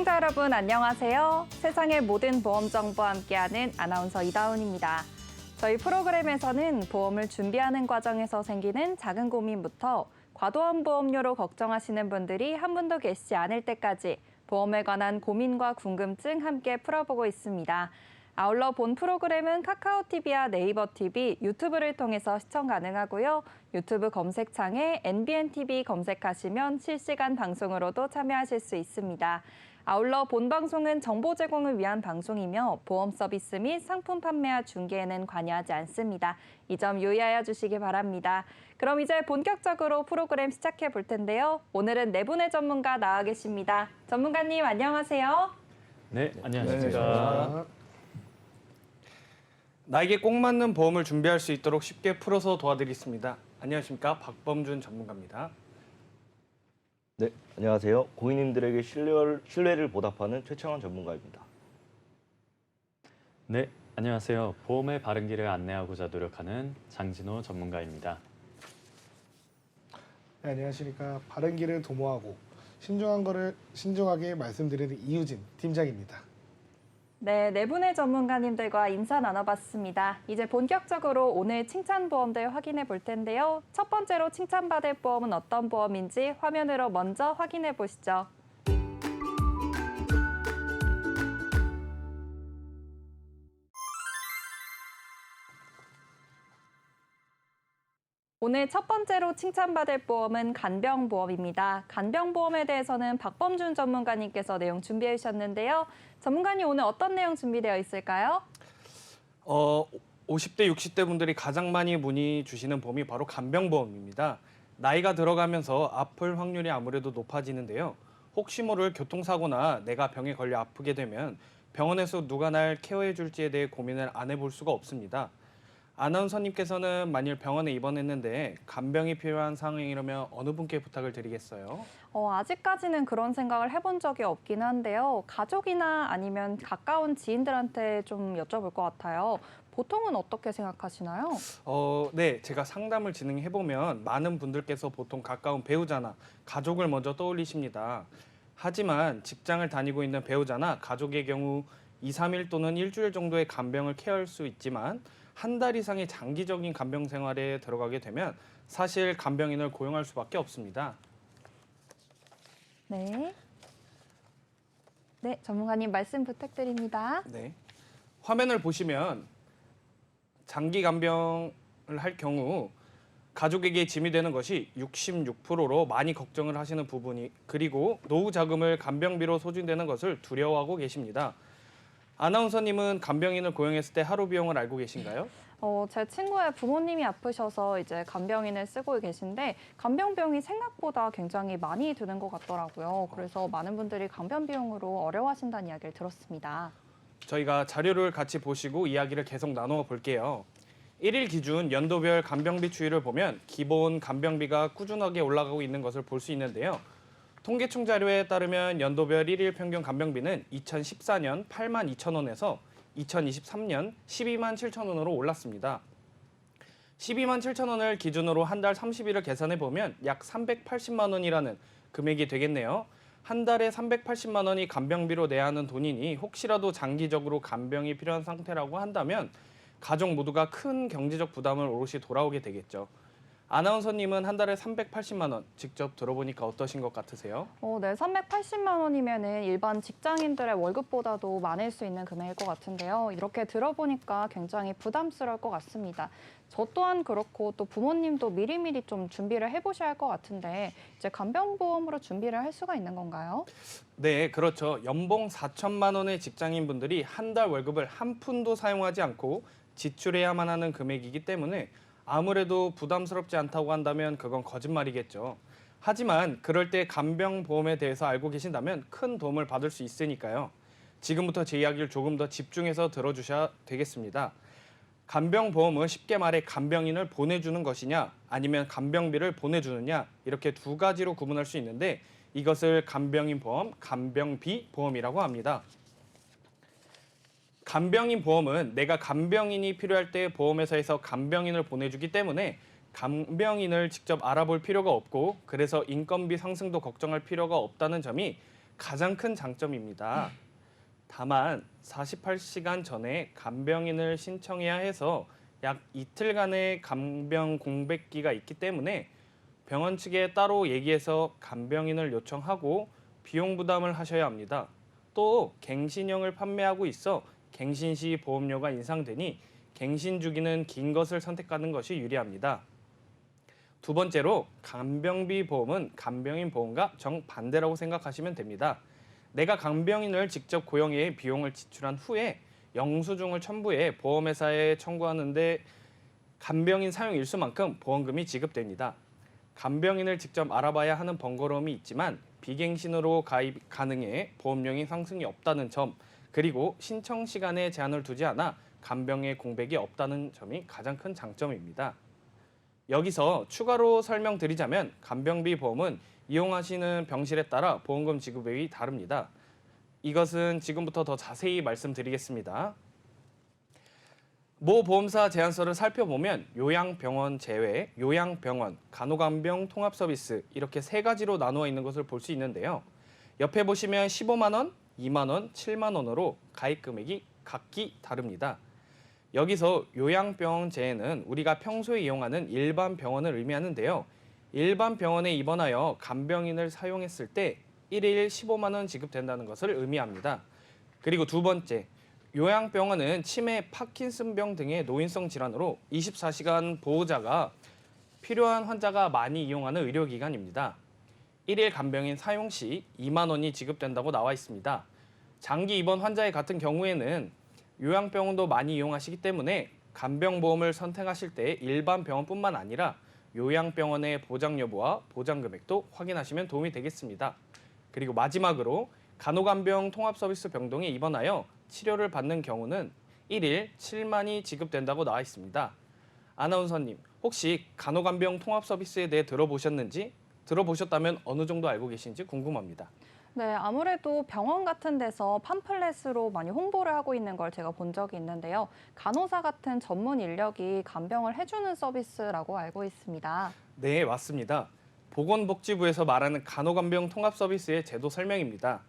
시청자 여러분 안녕하세요. 세상의 모든 보험 정보와 함께하는 아나운서 이다운입니다. 저희 프로그램에서는 보험을 준비하는 과정에서 생기는 작은 고민부터 과도한 보험료로 걱정하시는 분들이 한 분도 계시지 않을 때까지 보험에 관한 고민과 궁금증 함께 풀어보고 있습니다. 아울러 본 프로그램은 카카오TV와 네이버TV, 유튜브를 통해서 시청 가능하고요. 유튜브 검색창에 NBNTV 검색하시면 실시간 방송으로도 참여하실 수 있습니다. 아울러 본 방송은 정보 제공을 위한 방송이며 보험 서비스 및 상품 판매와 중개에는 관여하지 않습니다. 이 점 유의하여 주시기 바랍니다. 그럼 이제 본격적으로 프로그램 시작해 볼 텐데요. 오늘은 네 분의 전문가 나와 계십니다. 전문가님 안녕하세요. 네, 안녕하십니까. 나에게 꼭 맞는 보험을 준비할 수 있도록 쉽게 풀어서 도와드리겠습니다. 안녕하십니까, 박범준 전문가입니다. 네, 안녕하세요. 고객님들에게 신뢰를 보답하는 최창원 전문가입니다. 네, 안녕하세요. 보험의 바른 길을 안내하고자 노력하는 장진호 전문가입니다. 네, 안녕하십니까. 바른 길을 도모하고 신중하게 말씀드리는 이유진 팀장입니다. 네, 네 분의 전문가님들과 인사 나눠봤습니다. 이제 본격적으로 오늘 칭찬보험들 확인해 볼 텐데요. 첫 번째로 칭찬받을 보험은 어떤 보험인지 화면으로 먼저 확인해 보시죠. 오늘 첫 번째로 칭찬받을 보험은 간병보험입니다. 간병보험에 대해서는 박범준 전문가님께서 내용 준비해 주셨는데요. 전문가님 오늘 어떤 내용 준비되어 있을까요? 50대, 60대 분들이 가장 많이 문의 주시는 보험이 바로 간병보험입니다. 나이가 들어가면서 아플 확률이 아무래도 높아지는데요. 혹시 모를 교통사고나 내가 병에 걸려 아프게 되면 병원에서 누가 날 케어해 줄지에 대해 고민을 안 해볼 수가 없습니다. 아나운서님께서는 만일 병원에 입원했는데 간병이 필요한 상황이라면 어느 분께 부탁을 드리겠어요? 아직까지는 그런 생각을 해본 적이 없긴 한데요. 가족이나 아니면 가까운 지인들한테 좀 여쭤볼 것 같아요. 보통은 어떻게 생각하시나요? 네, 제가 상담을 진행해보면 많은 분들께서 보통 가까운 배우자나 가족을 먼저 떠올리십니다. 하지만 직장을 다니고 있는 배우자나 가족의 경우 2, 3일 또는 일주일 정도의 간병을 케어할 수 있지만 한 달 이상의 장기적인 간병 생활에 들어가게 되면 사실 간병인을 고용할 수밖에 없습니다. 네. 네, 전문가님 말씀 부탁드립니다. 네. 화면을 보시면 장기 간병을 할 경우 가족에게 짐이 되는 것이 66%로 많이 걱정을 하시는 부분이, 그리고 노후 자금을 간병비로 소진되는 것을 두려워하고 계십니다. 아나운서님은 간병인을 고용했을 때 하루 비용을 알고 계신가요? 제 친구의 부모님이 아프셔서 이제 간병인을 쓰고 계신데 간병 비용이 생각보다 굉장히 많이 드는 것 같더라고요. 그래서 많은 분들이 간병 비용으로 어려워하신다는 이야기를 들었습니다. 저희가 자료를 같이 보시고 이야기를 계속 나누어 볼게요. 1일 기준 연도별 간병비 추이를 보면 기본 간병비가 꾸준하게 올라가고 있는 것을 볼 수 있는데요. 통계청 자료에 따르면 연도별 1일 평균 간병비는 2014년 8만 2천 원에서 2023년 12만 7천 원으로 올랐습니다. 12만 7천 원을 기준으로 한 달 30일을 계산해 보면 약 380만 원이라는 금액이 되겠네요. 한 달에 380만 원이 간병비로 내야 하는 돈이니 혹시라도 장기적으로 간병이 필요한 상태라고 한다면 가족 모두가 큰 경제적 부담을 오롯이 돌아오게 되겠죠. 아나운서님은 한 달에 380만 원 직접 들어보니까 어떠신 것 같으세요? 네, 380만 원이면은 일반 직장인들의 월급보다도 많을 수 있는 금액일 것 같은데요. 이렇게 들어보니까 굉장히 부담스러울 것 같습니다. 저 또한 그렇고 또 부모님도 미리미리 좀 준비를 해보셔야 할 것 같은데 이제 간병보험으로 준비를 할 수가 있는 건가요? 네, 그렇죠. 연봉 4천만 원의 직장인분들이 한 달 월급을 한 푼도 사용하지 않고 지출해야만 하는 금액이기 때문에 아무래도 부담스럽지 않다고 한다면 그건 거짓말이겠죠. 하지만 그럴 때 간병보험에 대해서 알고 계신다면 큰 도움을 받을 수 있으니까요. 지금부터 제 이야기를 조금 더 집중해서 들어주셔야 되겠습니다. 간병보험은 쉽게 말해 간병인을 보내주는 것이냐 아니면 간병비를 보내주느냐 이렇게 두 가지로 구분할 수 있는데 이것을 간병인 보험, 간병비 보험이라고 합니다. 간병인 보험은 내가 간병인이 필요할 때 보험회사에서 간병인을 보내주기 때문에 간병인을 직접 알아볼 필요가 없고 그래서 인건비 상승도 걱정할 필요가 없다는 점이 가장 큰 장점입니다. 다만 48시간 전에 간병인을 신청해야 해서 약 이틀간의 간병 공백기가 있기 때문에 병원 측에 따로 얘기해서 간병인을 요청하고 비용 부담을 하셔야 합니다. 또 갱신형을 판매하고 있어 갱신 시 보험료가 인상되니 갱신 주기는 긴 것을 선택하는 것이 유리합니다. 두 번째로 간병비 보험은 간병인 보험과 정반대라고 생각하시면 됩니다. 내가 간병인을 직접 고용해 비용을 지출한 후에 영수증을 첨부해 보험회사에 청구하는데 간병인 사용 일수만큼 보험금이 지급됩니다. 간병인을 직접 알아봐야 하는 번거로움이 있지만 비갱신으로 가입 가능해 보험료의 상승이 없다는 점, 그리고 신청 시간에 제한을 두지 않아 간병의 공백이 없다는 점이 가장 큰 장점입니다. 여기서 추가로 설명드리자면 간병비 보험은 이용하시는 병실에 따라 보험금 지급액이 다릅니다. 이것은 지금부터 더 자세히 말씀드리겠습니다. 모 보험사 제안서를 살펴보면 요양병원 제외, 요양병원, 간호간병 통합서비스 이렇게 세 가지로 나누어 있는 것을 볼 수 있는데요. 옆에 보시면 15만 원, 2만 원, 7만 원으로 가입 금액이 각기 다릅니다. 여기서 요양병원 제외는 우리가 평소에 이용하는 일반 병원을 의미하는데요. 일반 병원에 입원하여 간병인을 사용했을 때 1일 15만 원 지급된다는 것을 의미합니다. 그리고 두 번째, 요양병원은 치매, 파킨슨병 등의 노인성 질환으로 24시간 보호자가 필요한 환자가 많이 이용하는 의료기관입니다. 1일 간병인 사용 시 2만 원이 지급된다고 나와 있습니다. 장기 입원 환자의 같은 경우에는 요양병원도 많이 이용하시기 때문에 간병보험을 선택하실 때 일반 병원뿐만 아니라 요양병원의 보장 여부와 보장 금액도 확인하시면 도움이 되겠습니다. 그리고 마지막으로 간호간병 통합서비스 병동에 입원하여 치료를 받는 경우는 1일 7만이 지급된다고 나와 있습니다. 아나운서님, 혹시 간호간병 통합서비스에 대해 들어보셨다면 어느 정도 알고 계신지 궁금합니다. 네, 아무래도 병원 같은 데서 팜플렛으로 많이 홍보를 하고 있는 걸 제가 본 적이 있는데요. 간호사 같은 전문 인력이 간병을 해주는 서비스라고 알고 있습니다. 네, 맞습니다. 보건복지부에서 말하는 간호간병 통합서비스의 제도 설명입니다.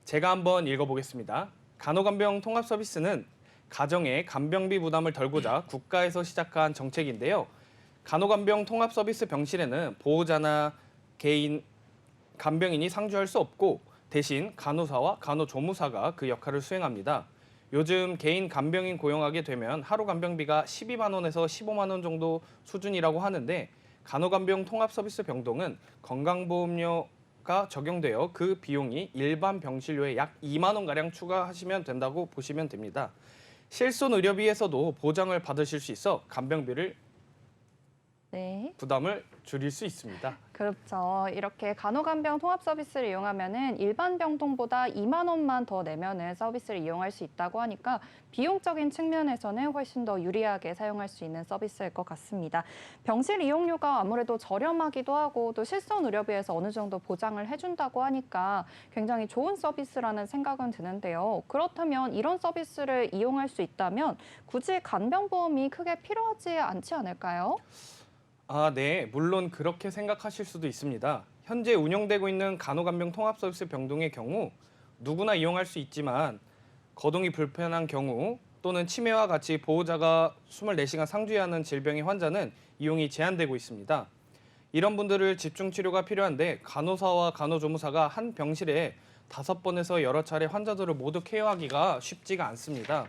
제가 한번 읽어보겠습니다. 간호간병 통합서비스는 가정의 간병비 부담을 덜고자 국가에서 시작한 정책인데요. 간호간병 통합서비스 병실에는 보호자나 개인 간병인이 상주할 수 없고 대신 간호사와 간호조무사가 그 역할을 수행합니다. 요즘 개인 간병인 고용하게 되면 하루 간병비가 12만 원에서 15만 원 정도 수준이라고 하는데 간호간병 통합서비스 병동은 건강보험료가 적용되어 그 비용이 일반 병실료에 약 2만 원가량 추가하시면 된다고 보시면 됩니다. 실손 의료비에서도 보장을 받으실 수 있어 간병비를 네. 부담을 줄일 수 있습니다. 그렇죠. 이렇게 간호간병 통합 서비스를 이용하면은 일반 병동보다 2만 원만 더 내면은 서비스를 이용할 수 있다고 하니까 비용적인 측면에서는 훨씬 더 유리하게 사용할 수 있는 서비스일 것 같습니다. 병실 이용료가 아무래도 저렴하기도 하고 또 실손 의료비에서 어느 정도 보장을 해준다고 하니까 굉장히 좋은 서비스라는 생각은 드는데요. 그렇다면 이런 서비스를 이용할 수 있다면 굳이 간병보험이 크게 필요하지 않지 않을까요? 네. 물론 그렇게 생각하실 수도 있습니다. 현재 운영되고 있는 간호간병 통합서비스 병동의 경우 누구나 이용할 수 있지만 거동이 불편한 경우 또는 치매와 같이 보호자가 24시간 상주해야 하는 질병의 환자는 이용이 제한되고 있습니다. 이런 분들을 집중치료가 필요한데 간호사와 간호조무사가 한 병실에 5번에서 여러 차례 환자들을 모두 케어하기가 쉽지가 않습니다.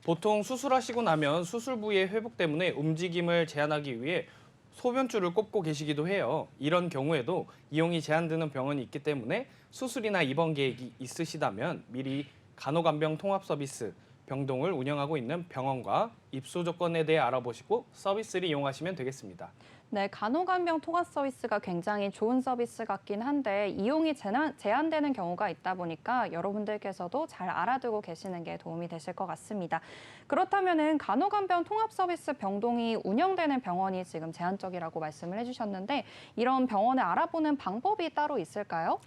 보통 수술하시고 나면 수술 부위의 회복 때문에 움직임을 제한하기 위해 소변줄을 꼽고 계시기도 해요. 이런 경우에도 이용이 제한되는 병원이 있기 때문에 수술이나 입원 계획이 있으시다면 미리 간호간병 통합 서비스 병동을 운영하고 있는 병원과 입소 조건에 대해 알아보시고 서비스를 이용하시면 되겠습니다. 네, 간호간병 통합 서비스가 굉장히 좋은 서비스 같긴 한데 이용이 제한되는 경우가 있다 보니까 여러분들께서도 잘 알아두고 계시는 게 도움이 되실 것 같습니다. 그렇다면은 간호간병 통합 서비스 병동이 운영되는 병원이 지금 제한적이라고 말씀을 해주셨는데 이런 병원을 알아보는 방법이 따로 있을까요?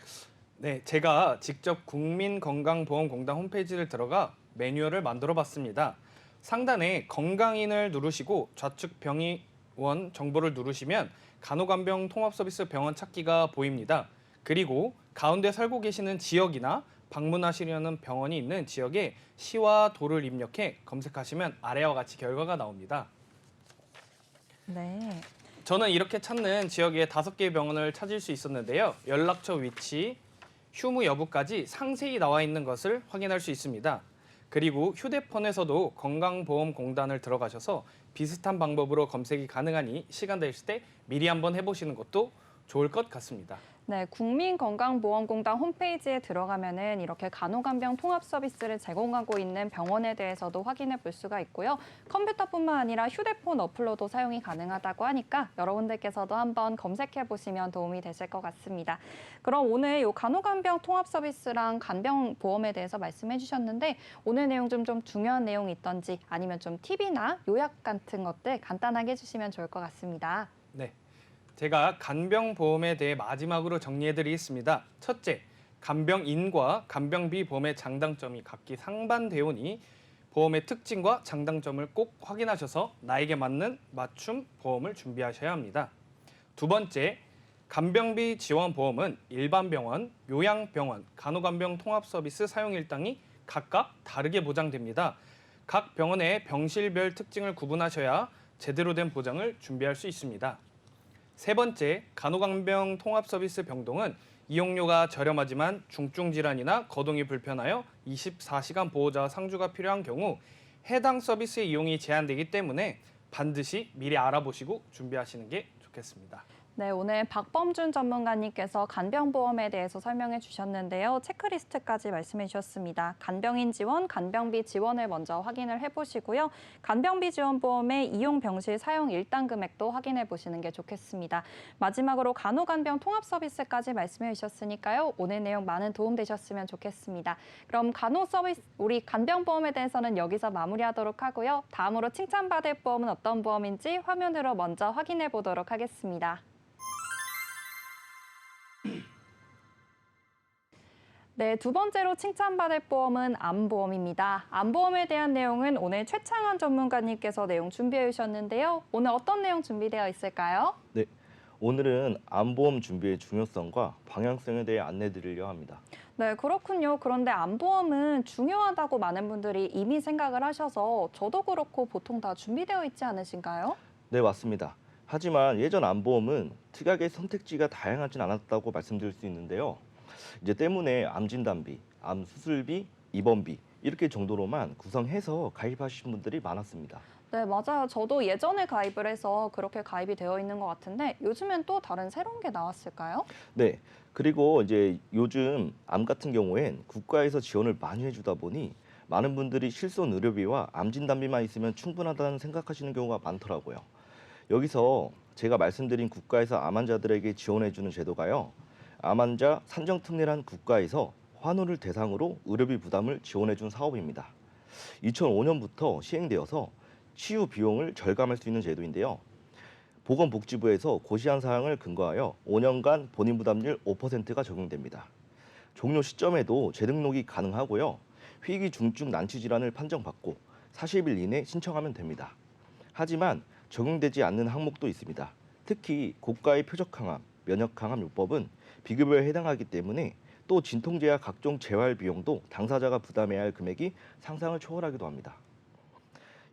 네, 제가 직접 국민건강보험공단 홈페이지를 들어가 매뉴얼을 만들어 봤습니다. 상단에 건강인을 누르시고 좌측 병의원 정보를 누르시면 간호간병 통합서비스 병원 찾기가 보입니다. 그리고 가운데 살고 계시는 지역이나 방문하시려는 병원이 있는 지역에 시와 도를 입력해 검색하시면 아래와 같이 결과가 나옵니다. 네. 저는 이렇게 찾는 지역에 5개의 병원을 찾을 수 있었는데요. 연락처 위치, 휴무 여부까지 상세히 나와 있는 것을 확인할 수 있습니다. 그리고 휴대폰에서도 건강보험공단을 들어가셔서 비슷한 방법으로 검색이 가능하니 시간 되실 때 미리 한번 해보시는 것도 좋을 것 같습니다. 네, 국민건강보험공단 홈페이지에 들어가면은 이렇게 간호간병 통합 서비스를 제공하고 있는 병원에 대해서도 확인해 볼 수가 있고요. 컴퓨터뿐만 아니라 휴대폰 어플로도 사용이 가능하다고 하니까 여러분들께서도 한번 검색해 보시면 도움이 되실 것 같습니다. 그럼 오늘 이 간호간병 통합 서비스랑 간병보험에 대해서 말씀해 주셨는데 오늘 내용 좀 중요한 내용이 있던지 아니면 좀 팁이나 요약 같은 것들 간단하게 해주시면 좋을 것 같습니다. 네, 제가 간병보험에 대해 마지막으로 정리해드리겠습니다. 첫째, 간병인과 간병비 보험의 장단점이 각기 상반되오니 보험의 특징과 장단점을 꼭 확인하셔서 나에게 맞는 맞춤 보험을 준비하셔야 합니다. 두 번째, 간병비 지원 보험은 일반 병원, 요양병원, 간호간병 통합 서비스 사용 일당이 각각 다르게 보장됩니다. 각 병원의 병실별 특징을 구분하셔야 제대로 된 보장을 준비할 수 있습니다. 세 번째, 간호간병 통합 서비스 병동은 이용료가 저렴하지만 중증 질환이나 거동이 불편하여 24시간 보호자와 상주가 필요한 경우 해당 서비스의 이용이 제한되기 때문에 반드시 미리 알아보시고 준비하시는 게 좋겠습니다. 네, 오늘 박범준 전문가님께서 간병보험에 대해서 설명해 주셨는데요. 체크리스트까지 말씀해 주셨습니다. 간병인 지원, 간병비 지원을 먼저 확인을 해보시고요. 간병비 지원보험의 이용 병실 사용 일당 금액도 확인해 보시는 게 좋겠습니다. 마지막으로 간호간병 통합 서비스까지 말씀해 주셨으니까요. 오늘 내용 많은 도움 되셨으면 좋겠습니다. 그럼 간호 서비스, 우리 간병보험에 대해서는 여기서 마무리하도록 하고요. 다음으로 칭찬받을 보험은 어떤 보험인지 화면으로 먼저 확인해 보도록 하겠습니다. 네, 두 번째로 칭찬받을 보험은 암보험입니다. 암보험에 대한 내용은 오늘 최창원 전문가님께서 내용 준비해 주셨는데요. 오늘 어떤 내용 준비되어 있을까요? 네, 오늘은 암보험 준비의 중요성과 방향성에 대해 안내드리려 합니다. 네, 그렇군요. 그런데 암보험은 중요하다고 많은 분들이 이미 생각을 하셔서 저도 그렇고 보통 다 준비되어 있지 않으신가요? 네, 맞습니다. 하지만 예전 암보험은 특약의 선택지가 다양하진 않았다고 말씀드릴 수 있는데요. 이제 때문에 암 진단비, 암 수술비, 입원비 이렇게 정도로만 구성해서 가입하신 분들이 많았습니다. 네, 맞아요. 저도 예전에 가입을 해서 그렇게 가입이 되어 있는 것 같은데 요즘엔 또 다른 새로운 게 나왔을까요? 네, 그리고 이제 요즘 암 같은 경우엔 국가에서 지원을 많이 해주다 보니 많은 분들이 실손 의료비와 암 진단비만 있으면 충분하다는 생각하시는 경우가 많더라고요. 여기서 제가 말씀드린 국가에서 암 환자들에게 지원해주는 제도가요. 암 환자 산정특례란 국가에서 환우를 대상으로 의료비 부담을 지원해준 사업입니다. 2005년부터 시행되어서 치유 비용을 절감할 수 있는 제도인데요. 보건복지부에서 고시한 사항을 근거하여 5년간 본인 부담률 5%가 적용됩니다. 종료 시점에도 재등록이 가능하고요. 희귀 중증 난치 질환을 판정받고 40일 이내 신청하면 됩니다. 하지만 적용되지 않는 항목도 있습니다. 특히 고가의 표적항암, 면역항암요법은 비급여에 해당하기 때문에 또 진통제와 각종 재활 비용도 당사자가 부담해야 할 금액이 상상을 초월하기도 합니다.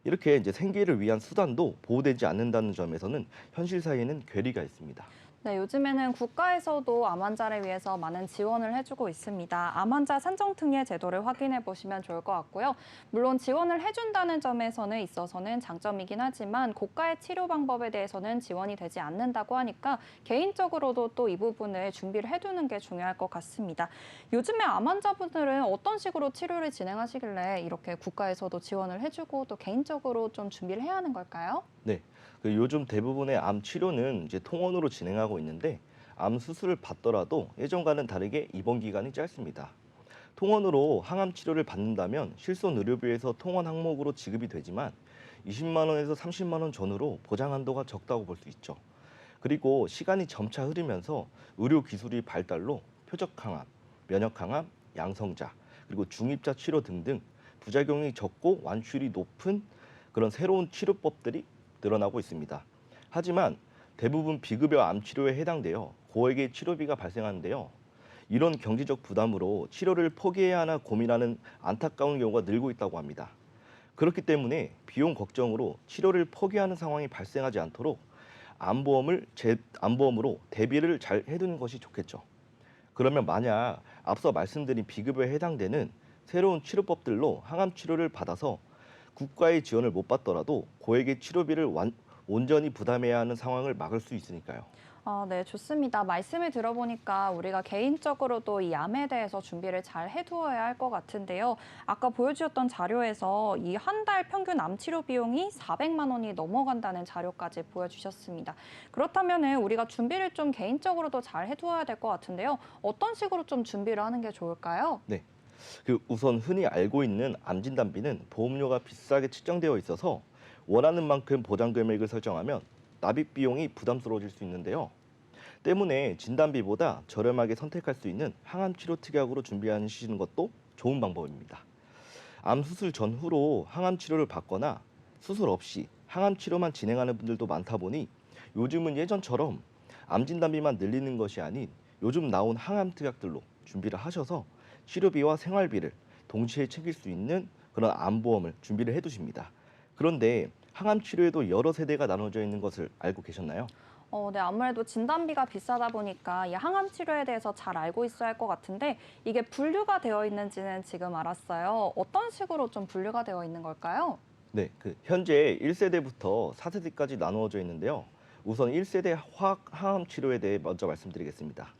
이렇게 이제 생계를 위한 수단도 보호되지 않는다는 점에서는 현실 사이에는 괴리가 있습니다. 네, 요즘에는 국가에서도 암 환자를 위해서 많은 지원을 해주고 있습니다. 암 환자 산정특례 제도를 확인해 보시면 좋을 것 같고요. 물론 지원을 해준다는 점에서는 있어서는 장점이긴 하지만 고가의 치료 방법에 대해서는 지원이 되지 않는다고 하니까 개인적으로도 또 이 부분을 준비를 해두는 게 중요할 것 같습니다. 요즘에 암 환자분들은 어떤 식으로 치료를 진행하시길래 이렇게 국가에서도 지원을 해주고 또 개인적으로 좀 준비를 해야 하는 걸까요? 네, 요즘 대부분의 암 치료는 이제 통원으로 진행하고 있는데 암 수술을 받더라도 예전과는 다르게 입원 기간이 짧습니다. 통원으로 항암 치료를 받는다면 실손 의료비에서 통원 항목으로 지급이 되지만 20만 원에서 30만 원 전후로 보장 한도가 적다고 볼 수 있죠. 그리고 시간이 점차 흐르면서 의료 기술이 발달로 표적항암, 면역항암, 양성자, 그리고 중입자 치료 등등 부작용이 적고 완치율이 높은 그런 새로운 치료법들이 늘어나고 있습니다. 하지만 대부분 비급여 암 치료에 해당되어 고액의 치료비가 발생하는데요. 이런 경제적 부담으로 치료를 포기해야 하나 고민하는 안타까운 경우가 늘고 있다고 합니다. 그렇기 때문에 비용 걱정으로 치료를 포기하는 상황이 발생하지 않도록 암보험으로 대비를 잘 해두는 것이 좋겠죠. 그러면 만약 앞서 말씀드린 비급여에 해당되는 새로운 치료법들로 항암 치료를 받아서 국가의 지원을 못 받더라도 고액의 치료비를 온전히 부담해야 하는 상황을 막을 수 있으니까요. 네, 좋습니다. 말씀을 들어보니까 우리가 개인적으로도 이 암에 대해서 준비를 잘 해두어야 할 것 같은데요. 아까 보여주셨던 자료에서 이 한 달 평균 암 치료 비용이 400만 원이 넘어간다는 자료까지 보여주셨습니다. 그렇다면 우리가 준비를 좀 개인적으로도 잘 해두어야 될 것 같은데요. 어떤 식으로 좀 준비를 하는 게 좋을까요? 네. 우선 흔히 알고 있는 암 진단비는 보험료가 비싸게 측정되어 있어서 원하는 만큼 보장 금액을 설정하면 납입 비용이 부담스러워질 수 있는데요. 때문에 진단비보다 저렴하게 선택할 수 있는 항암 치료 특약으로 준비하시는 것도 좋은 방법입니다. 암 수술 전후로 항암 치료를 받거나 수술 없이 항암 치료만 진행하는 분들도 많다 보니 요즘은 예전처럼 암 진단비만 늘리는 것이 아닌 요즘 나온 항암 특약들로 준비를 하셔서 치료비와 생활비를 동시에 챙길 수 있는 그런 암보험을 준비를 해두십니다. 그런데 항암 치료에도 여러 세대가 나눠져 있는 것을 알고 계셨나요? 네, 아무래도 진단비가 비싸다 보니까 이 항암 치료에 대해서 잘 알고 있어야 할 것 같은데 이게 분류가 되어 있는지는 지금 알았어요. 어떤 식으로 좀 분류가 되어 있는 걸까요? 네, 현재 1세대부터 4세대까지 나누어져 있는데요. 우선 1세대 화학 항암 치료에 대해 먼저 말씀드리겠습니다.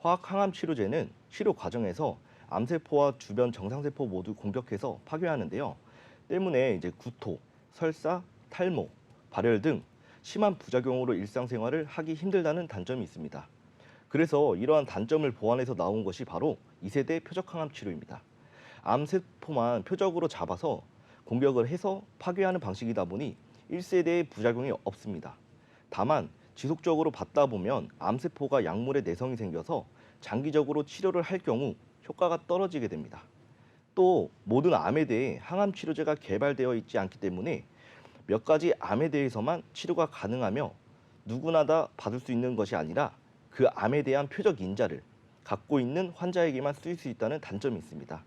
화학 항암 치료제는 치료 과정에서 암세포와 주변 정상세포 모두 공격해서 파괴하는데요. 때문에 이제 구토, 설사, 탈모, 발열 등 심한 부작용으로 일상생활을 하기 힘들다는 단점이 있습니다. 그래서 이러한 단점을 보완해서 나온 것이 바로 2세대 표적항암 치료입니다. 암세포만 표적으로 잡아서 공격을 해서 파괴하는 방식이다 보니 1세대의 부작용이 없습니다. 다만 지속적으로 받다 보면 암세포가 약물에 내성이 생겨서 장기적으로 치료를 할 경우 효과가 떨어지게 됩니다. 또 모든 암에 대해 항암 치료제가 개발되어 있지 않기 때문에 몇 가지 암에 대해서만 치료가 가능하며 누구나 다 받을 수 있는 것이 아니라 그 암에 대한 표적 인자를 갖고 있는 환자에게만 쓰일 수 있다는 단점이 있습니다.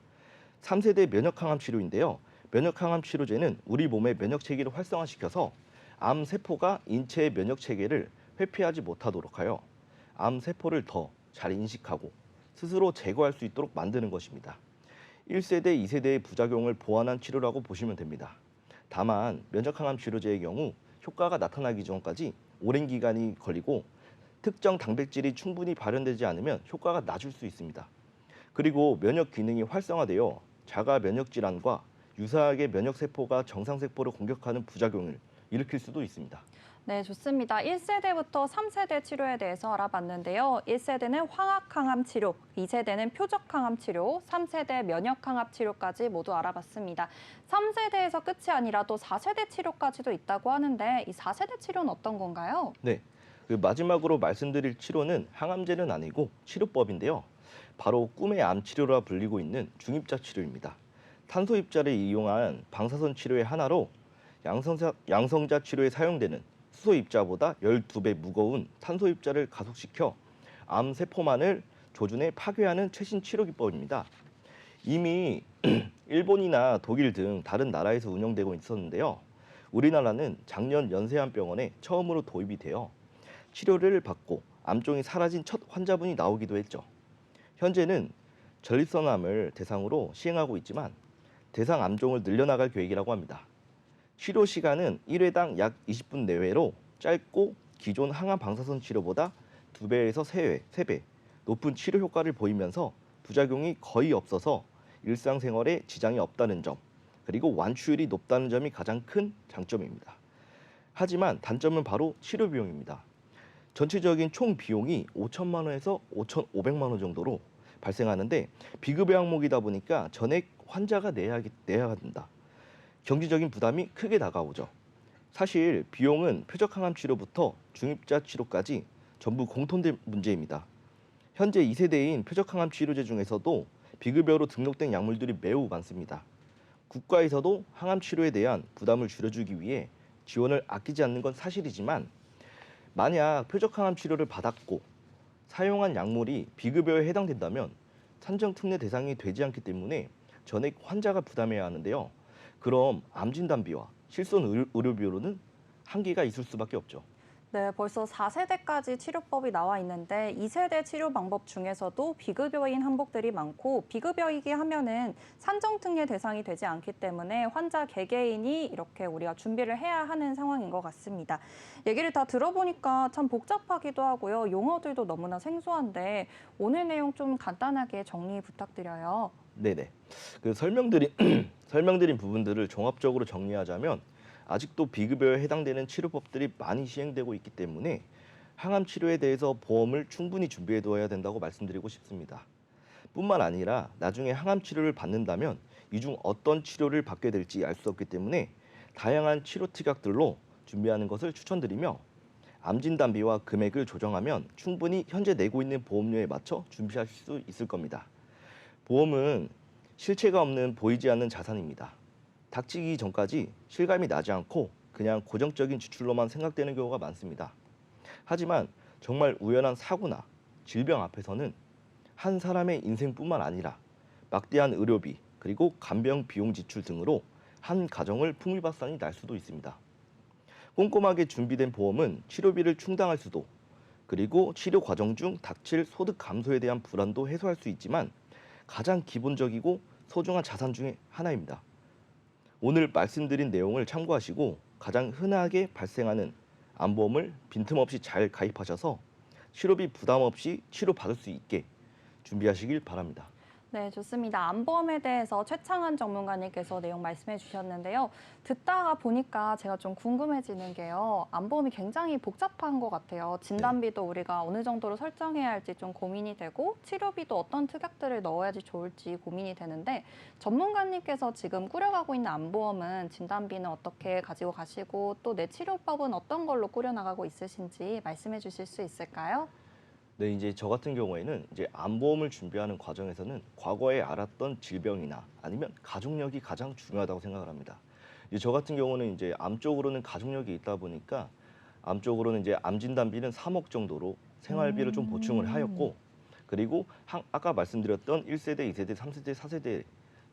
3세대 면역항암 치료인데요. 면역항암 치료제는 우리 몸의 면역 체계를 활성화시켜서 암 세포가 인체의 면역 체계를 회피하지 못하도록 하여 암 세포를 더 잘 인식하고 스스로 제거할 수 있도록 만드는 것입니다. 1세대, 2세대의 부작용을 보완한 치료라고 보시면 됩니다. 다만 면역항암 치료제의 경우 효과가 나타나기 전까지 오랜 기간이 걸리고 특정 단백질이 충분히 발현되지 않으면 효과가 낮을 수 있습니다. 그리고 면역 기능이 활성화되어 자가 면역 질환과 유사하게 면역 세포가 정상 세포를 공격하는 부작용을 일으킬 수도 있습니다. 네, 좋습니다. 1세대부터 3세대 치료에 대해서 알아봤는데요. 1세대는 화학항암 치료, 2세대는 표적항암 치료, 3세대 면역항암 치료까지 모두 알아봤습니다. 3세대에서 끝이 아니라 또 4세대 치료까지도 있다고 하는데 이 4세대 치료는 어떤 건가요? 네, 마지막으로 말씀드릴 치료는 항암제는 아니고 치료법인데요. 바로 꿈의 암 치료라 불리고 있는 중입자 치료입니다. 탄소 입자를 이용한 방사선 치료의 하나로 양성자 치료에 사용되는 수소 입자보다 12배 무거운 탄소 입자를 가속시켜 암 세포만을 조준해 파괴하는 최신 치료 기법입니다. 이미 일본이나 독일 등 다른 나라에서 운영되고 있었는데요. 우리나라는 작년 연세암병원에 처음으로 도입이 되어 치료를 받고 암종이 사라진 첫 환자분이 나오기도 했죠. 현재는 전립선암을 대상으로 시행하고 있지만 대상 암종을 늘려나갈 계획이라고 합니다. 치료 시간은 1회당 약 20분 내외로 짧고 기존 항암 방사선 치료보다 2배에서 3배 높은 치료 효과를 보이면서 부작용이 거의 없어서 일상생활에 지장이 없다는 점, 그리고 완치율이 높다는 점이 가장 큰 장점입니다. 하지만 단점은 바로 치료 비용입니다. 전체적인 총 비용이 5천만 원에서 5,500만 원 정도로 발생하는데 비급여 항목이다 보니까 전액 환자가 내야 한다. 경제적인 부담이 크게 다가오죠. 사실 비용은 표적항암 치료부터 중입자 치료까지 전부 공통된 문제입니다. 현재 2세대인 표적항암 치료제 중에서도 비급여로 등록된 약물들이 매우 많습니다. 국가에서도 항암 치료에 대한 부담을 줄여주기 위해 지원을 아끼지 않는 건 사실이지만 만약 표적항암 치료를 받았고 사용한 약물이 비급여에 해당된다면 산정 특례 대상이 되지 않기 때문에 전액 환자가 부담해야 하는데요. 그럼 암 진단비와 실손 의료비로는 한계가 있을 수밖에 없죠. 네, 벌써 4세대까지 치료법이 나와 있는데 2세대 치료 방법 중에서도 비급여인 항목들이 많고 비급여이기 하면은 산정특례 대상이 되지 않기 때문에 환자 개개인이 이렇게 우리가 준비를 해야 하는 상황인 것 같습니다. 얘기를 다 들어보니까 참 복잡하기도 하고요. 용어들도 너무나 생소한데 오늘 내용 좀 간단하게 정리 부탁드려요. 네네. 그 설명드린 부분들을 종합적으로 정리하자면 아직도 비급여에 해당되는 치료법들이 많이 시행되고 있기 때문에 항암 치료에 대해서 보험을 충분히 준비해 두어야 된다고 말씀드리고 싶습니다. 뿐만 아니라 나중에 항암 치료를 받는다면 이 중 어떤 치료를 받게 될지 알 수 없기 때문에 다양한 치료 특약들로 준비하는 것을 추천드리며 암 진단비와 금액을 조정하면 충분히 현재 내고 있는 보험료에 맞춰 준비하실 수 있을 겁니다. 보험은 실체가 없는 보이지 않는 자산입니다. 닥치기 전까지 실감이 나지 않고 그냥 고정적인 지출로만 생각되는 경우가 많습니다. 하지만 정말 우연한 사고나 질병 앞에서는 한 사람의 인생뿐만 아니라 막대한 의료비 그리고 간병 비용 지출 등으로 한 가정을 풍비박산이 날 수도 있습니다. 꼼꼼하게 준비된 보험은 치료비를 충당할 수도 그리고 치료 과정 중 닥칠 소득 감소에 대한 불안도 해소할 수 있지만 가장 기본적이고 소중한 자산 중에 하나입니다. 오늘 말씀드린 내용을 참고하시고 가장 흔하게 발생하는 암보험을 빈틈없이 잘 가입하셔서 치료비 부담 없이 치료받을 수 있게 준비하시길 바랍니다. 네, 좋습니다. 암보험에 대해서 최창한 전문가님께서 내용 말씀해 주셨는데요. 듣다가 보니까 제가 좀 궁금해지는 게요. 암보험이 굉장히 복잡한 것 같아요. 진단비도 우리가 어느 정도로 설정해야 할지 좀 고민이 되고 치료비도 어떤 특약들을 넣어야지 좋을지 고민이 되는데 전문가님께서 지금 꾸려가고 있는 암보험은 진단비는 어떻게 가지고 가시고 또 내 치료법은 어떤 걸로 꾸려나가고 있으신지 말씀해 주실 수 있을까요? 네, 이제 저 같은 경우에는 이제 암보험을 준비하는 과정에서는 과거에 알았던 질병이나 아니면 가족력이 가장 중요하다고 생각을 합니다. 이제 저 같은 경우는 이제 암 쪽으로는 가족력이 있다 보니까 암 쪽으로는 이제 암 진단비는 3억 정도로 생활비를 좀 보충을 하였고 그리고 아까 말씀드렸던 1세대, 2세대, 3세대, 4세대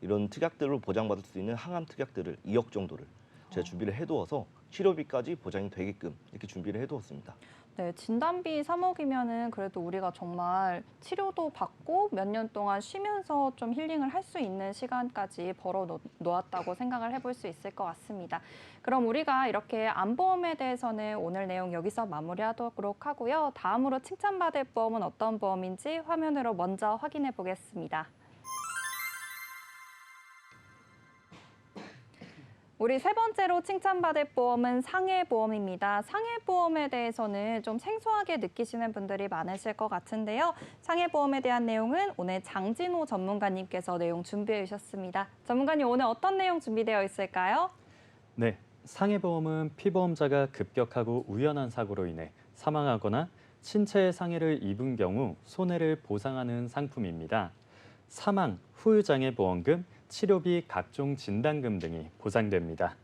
이런 특약들로 보장받을 수 있는 항암 특약들을 2억 정도를 제가 준비를 해두어서 치료비까지 보장이 되게끔 이렇게 준비를 해두었습니다. 네, 진단비 3억이면은 그래도 우리가 정말 치료도 받고 몇 년 동안 쉬면서 좀 힐링을 할 수 있는 시간까지 벌어 놓았다고 생각을 해볼 수 있을 것 같습니다. 그럼 우리가 이렇게 암보험에 대해서는 오늘 내용 여기서 마무리하도록 하고요. 다음으로 칭찬받을 보험은 어떤 보험인지 화면으로 먼저 확인해 보겠습니다. 우리 세 번째로 칭찬받을 보험은 상해보험입니다. 상해보험에 대해서는 좀 생소하게 느끼시는 분들이 많으실 것 같은데요. 상해보험에 대한 내용은 오늘 장진호 전문가님께서 내용 준비해 주셨습니다. 전문가님 오늘 어떤 내용 준비되어 있을까요? 네, 상해보험은 피보험자가 급격하고 우연한 사고로 인해 사망하거나 신체에 상해를 입은 경우 손해를 보상하는 상품입니다. 사망, 후유장애보험금, 치료비, 각종 진단금 등이 보상됩니다.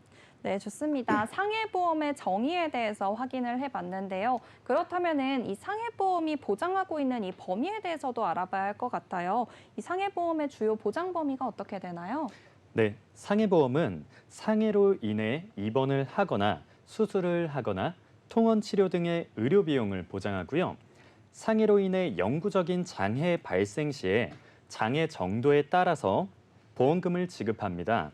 네, 좋습니다. 상해보험의 정의에 대해서 확인을 해봤는데요. 그렇다면은 이 상해보험이 보장하고 있는 이 범위에 대해서도 알아봐야 할 것 같아요. 이 상해보험의 주요 보장 범위가 어떻게 되나요? 네, 상해보험은 상해로 인해 입원을 하거나 수술을 하거나 통원 치료 등의 의료 비용을 보장하고요. 상해로 인해 영구적인 장애 발생 시에 장애 정도에 따라서 보험금을 지급합니다.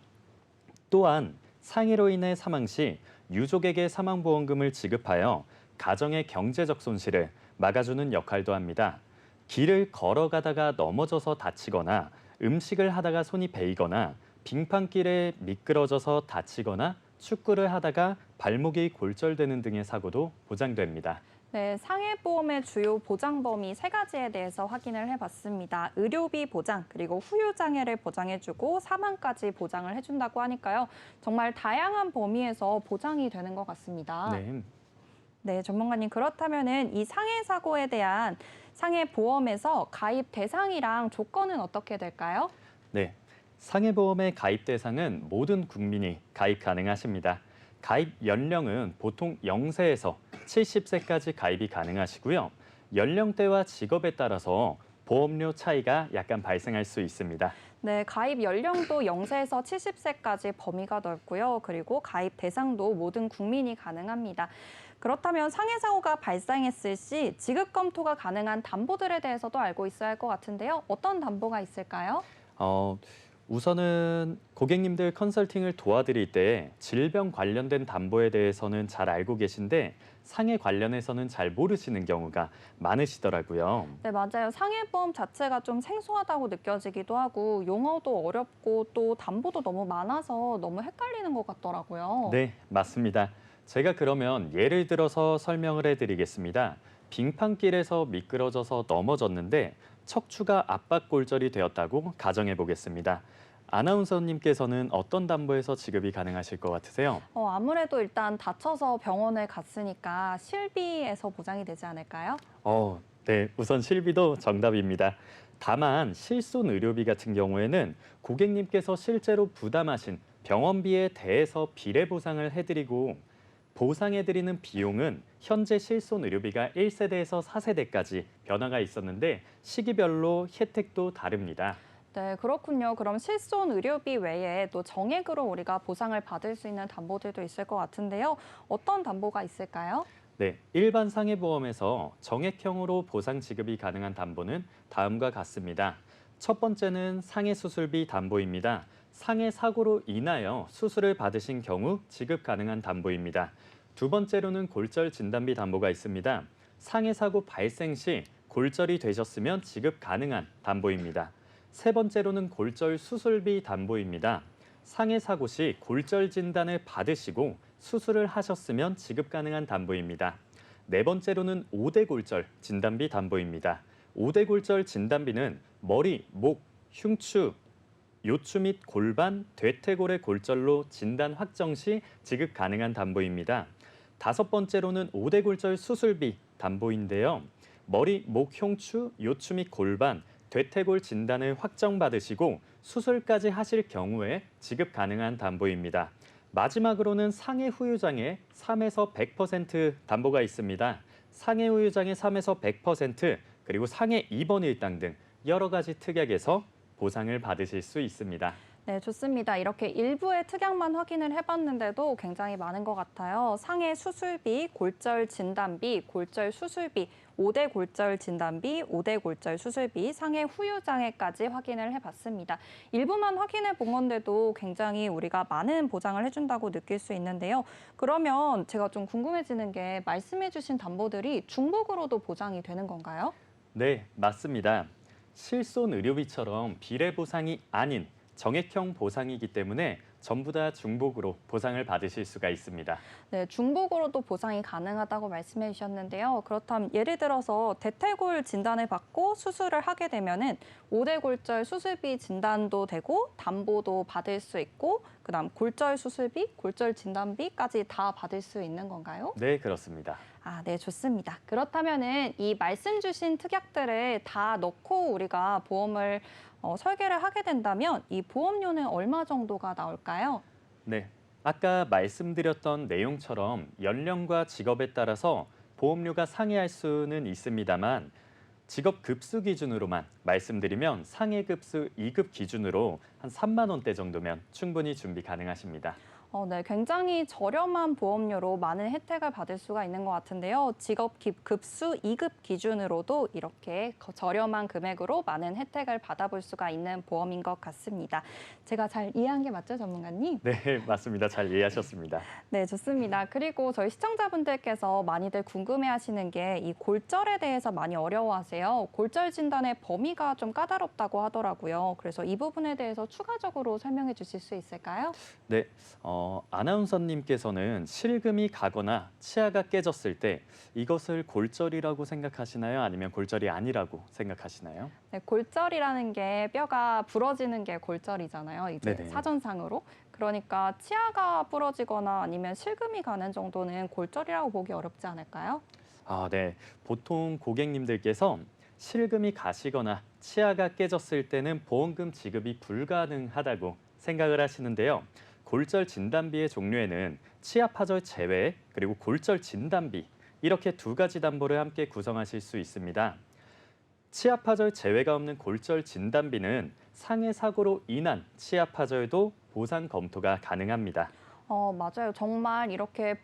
또한 상해로 인해 사망 시 유족에게 사망보험금을 지급하여 가정의 경제적 손실을 막아주는 역할도 합니다. 길을 걸어가다가 넘어져서 다치거나 음식을 하다가 손이 베이거나 빙판길에 미끄러져서 다치거나 축구를 하다가 발목이 골절되는 등의 사고도 보장됩니다. 네, 상해보험의 주요 보장 범위 세 가지에 대해서 확인을 해봤습니다. 의료비 보장, 그리고 후유장애를 보장해주고 사망까지 보장을 해준다고 하니까요. 정말 다양한 범위에서 보장이 되는 것 같습니다. 네. 네, 전문가님 그렇다면은 이 상해 사고에 대한 상해보험에서 가입 대상이랑 조건은 어떻게 될까요? 네, 상해보험의 가입 대상은 모든 국민이 가입 가능하십니다. 가입 연령은 보통 0세에서 70세까지 가입이 가능하시고요. 연령대와 직업에 따라서 보험료 차이가 약간 발생할 수 있습니다. 네, 가입 연령도 0세에서 70세까지 범위가 넓고요. 그리고 가입 대상도 모든 국민이 가능합니다. 그렇다면 상해 사고가 발생했을 시 지급 검토가 가능한 담보들에 대해서도 알고 있어야 할 것 같은데요. 어떤 담보가 있을까요? 우선은 고객님들 컨설팅을 도와드릴 때 질병 관련된 담보에 대해서는 잘 알고 계신데 상해 관련해서는 잘 모르시는 경우가 많으시더라고요. 네, 맞아요. 상해보험 자체가 좀 생소하다고 느껴지기도 하고 용어도 어렵고 또 담보도 너무 많아서 너무 헷갈리는 것 같더라고요. 네, 맞습니다. 제가 그러면 예를 들어서 설명을 해드리겠습니다. 빙판길에서 미끄러져서 넘어졌는데 척추가 압박골절이 되었다고 가정해 보겠습니다. 아나운서님께서는 어떤 담보에서 지급이 가능하실 것 같으세요? 아무래도 일단 다쳐서 병원에 갔으니까 실비에서 보장이 되지 않을까요? 네, 우선 실비도 정답입니다. 다만 실손 의료비 같은 경우에는 고객님께서 실제로 부담하신 병원비에 대해서 비례 보상을 해드리고 보상해드리는 비용은 현재 실손 의료비가 1세대에서 4세대까지 변화가 있었는데 시기별로 혜택도 다릅니다. 네, 그렇군요. 그럼 실손 의료비 외에 또 정액으로 우리가 보상을 받을 수 있는 담보들도 있을 것 같은데요. 어떤 담보가 있을까요? 네, 일반 상해보험에서 정액형으로 보상 지급이 가능한 담보는 다음과 같습니다. 첫 번째는 상해수술비 담보입니다. 상해 사고로 인하여 수술을 받으신 경우 지급 가능한 담보입니다. 두 번째로는 골절 진단비 담보가 있습니다. 상해 사고 발생 시 골절이 되셨으면 지급 가능한 담보입니다. 세 번째로는 골절 수술비 담보입니다. 상해 사고 시 골절 진단을 받으시고 수술을 하셨으면 지급 가능한 담보입니다. 네 번째로는 5대 골절 진단비 담보입니다. 5대 골절 진단비는 머리, 목, 흉추, 요추 및 골반, 대퇴골의 골절로 진단 확정 시 지급 가능한 담보입니다. 다섯 번째로는 5대 골절 수술비 담보인데요. 머리, 목, 흉추, 요추 및 골반, 대퇴골 진단을 확정받으시고 수술까지 하실 경우에 지급 가능한 담보입니다. 마지막으로는 상해 후유장애 3에서 100% 담보가 있습니다. 상해 후유장애 3에서 100% 그리고 상해 입원 일당 등 여러 가지 특약에서 보상을 받으실 수 있습니다. 네, 좋습니다. 이렇게 일부의 특약만 확인을 해봤는데도 굉장히 많은 것 같아요. 상해 수술비, 골절 진단비, 골절 수술비, 5대 골절 진단비, 5대 골절 수술비, 상해 후유장애까지 확인을 해봤습니다. 일부만 확인해 본 건데도 굉장히 우리가 많은 보장을 해준다고 느낄 수 있는데요. 그러면 제가 좀 궁금해지는 게 말씀해 주신 담보들이 중복으로도 보장이 되는 건가요? 네, 맞습니다. 실손 의료비처럼 비례 보상이 아닌 정액형 보상이기 때문에 전부 다 중복으로 보상을 받으실 수가 있습니다. 네, 중복으로도 보상이 가능하다고 말씀해 주셨는데요. 그렇다면 예를 들어서 대퇴골 진단을 받고 수술을 하게 되면은 5대 골절 수술비 진단도 되고 담보도 받을 수 있고 그다음 골절 수술비, 골절 진단비까지 다 받을 수 있는 건가요? 네, 그렇습니다. 아, 네, 좋습니다. 그렇다면은 이 말씀 주신 특약들을 다 넣고 우리가 보험을 설계를 하게 된다면 이 보험료는 얼마 정도가 나올까요? 네, 아까 말씀드렸던 내용처럼 연령과 직업에 따라서 보험료가 상회할 수는 있습니다만 직업 급수 기준으로만 말씀드리면 상해 급수 2급 기준으로 한 3만 원대 정도면 충분히 준비 가능하십니다. 네, 굉장히 저렴한 보험료로 많은 혜택을 받을 수가 있는 것 같은데요. 직업 급수 2급 기준으로도 이렇게 저렴한 금액으로 많은 혜택을 받아볼 수가 있는 보험인 것 같습니다. 제가 잘 이해한 게 맞죠, 전문가님? 네, 맞습니다. 잘 이해하셨습니다. 네, 좋습니다. 그리고 저희 시청자분들께서 많이들 궁금해하시는 게 이 골절에 대해서 많이 어려워하세요. 골절 진단의 범위가 좀 까다롭다고 하더라고요. 그래서 이 부분에 대해서 추가적으로 설명해 주실 수 있을까요? 네, 아나운서님께서는 실금이 가거나 치아가 깨졌을 때 이것을 골절이라고 생각하시나요? 아니면 골절이 아니라고 생각하시나요? 네, 골절이라는 게 뼈가 부러지는 게 골절이잖아요. 이제 네네. 사전상으로. 그러니까 치아가 부러지거나 아니면 실금이 가는 정도는 골절이라고 보기 어렵지 않을까요? 네. 보통 고객님들께서 실금이 가시거나 치아가 깨졌을 때는 보험금 지급이 불가능하다고 생각을 하시는데요. 골절 진단비의 종류에는 치아 파절 제외 그리고 골절 진단비 이렇게 두 가지 담보를 함께 구성하실 수 있습니다. 치아파절 제외가 없는 골절 진단비는 상해 사고로 인한 치아파절도 보상 검토가 가능합니다. 맞아요. 정말 이렇게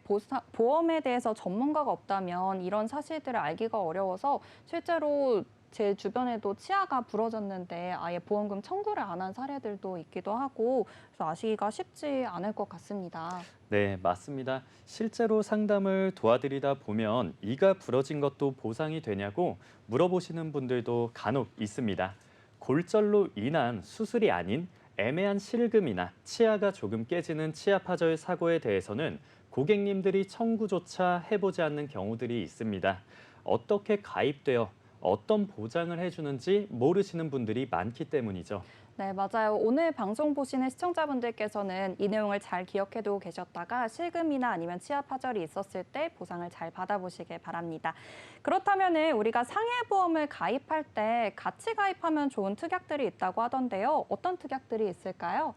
보험에 대해서 전문가가 없다면 이런 사실들을 알기가 어려워서 실제로 제 주변에도 치아가 부러졌는데 아예 보험금 청구를 안 한 사례들도 있기도 하고 그래서 아시기가 쉽지 않을 것 같습니다. 네, 맞습니다. 실제로 상담을 도와드리다 보면 이가 부러진 것도 보상이 되냐고 물어보시는 분들도 간혹 있습니다. 골절로 인한 수술이 아닌 애매한 실금이나 치아가 조금 깨지는 치아파절 사고에 대해서는 고객님들이 청구조차 해보지 않는 경우들이 있습니다. 어떻게 가입되어 어떤 보장을 해주는지 모르시는 분들이 많기 때문이죠. 네, 맞아요. 오늘 방송 보시는 시청자분들께서는 이 내용을 잘 기억해두고 계셨다가 실금이나 아니면 치아 파절이 있었을 때 보상을 잘 받아보시길 바랍니다. 그렇다면 우리가 상해보험을 가입할 때 같이 가입하면 좋은 특약들이 있다고 하던데요. 어떤 특약들이 있을까요?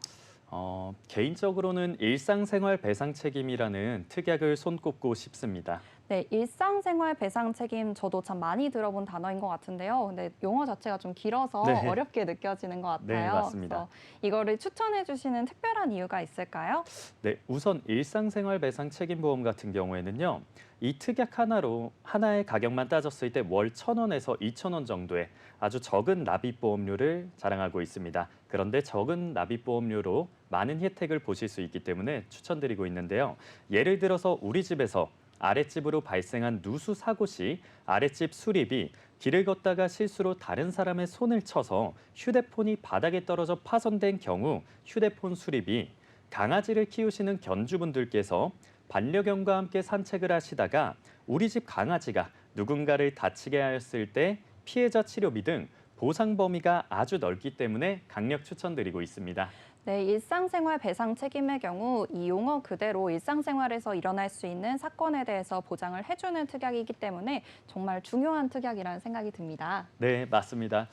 개인적으로는 일상생활 배상 책임이라는 특약을 손꼽고 싶습니다. 네, 일상생활 배상 책임 저도 참 많이 들어본 단어인 것 같은데요. 근데 용어 자체가 좀 길어서 네. 어렵게 느껴지는 것 같아요. 네, 맞습니다. 그래서 이거를 추천해 주시는 특별한 이유가 있을까요? 네, 우선 일상생활 배상 책임보험 같은 경우에는요. 이 특약 하나의 가격만 따졌을 때 월 1,000원에서 2,000원 정도의 아주 적은 납입보험료를 자랑하고 있습니다. 그런데 적은 납입보험료로 많은 혜택을 보실 수 있기 때문에 추천드리고 있는데요. 예를 들어서 우리 집에서 아랫집으로 발생한 누수 사고 시 아랫집 수리비, 길을 걷다가 실수로 다른 사람의 손을 쳐서 휴대폰이 바닥에 떨어져 파손된 경우 휴대폰 수리비, 강아지를 키우시는 견주분들께서 반려견과 함께 산책을 하시다가 우리 집 강아지가 누군가를 다치게 하였을 때 피해자 치료비 등 보상 범위가 아주 넓기 때문에 강력 추천드리고 있습니다. 네, 일상생활 배상 책임의 경우 이 용어 그대로 일상생활에서 일어날 수 있는 사건에 대해서 보장을 해주는 특약이기 때문에 정말 중요한 특약이라는 생각이 듭니다. 네, 맞습니다.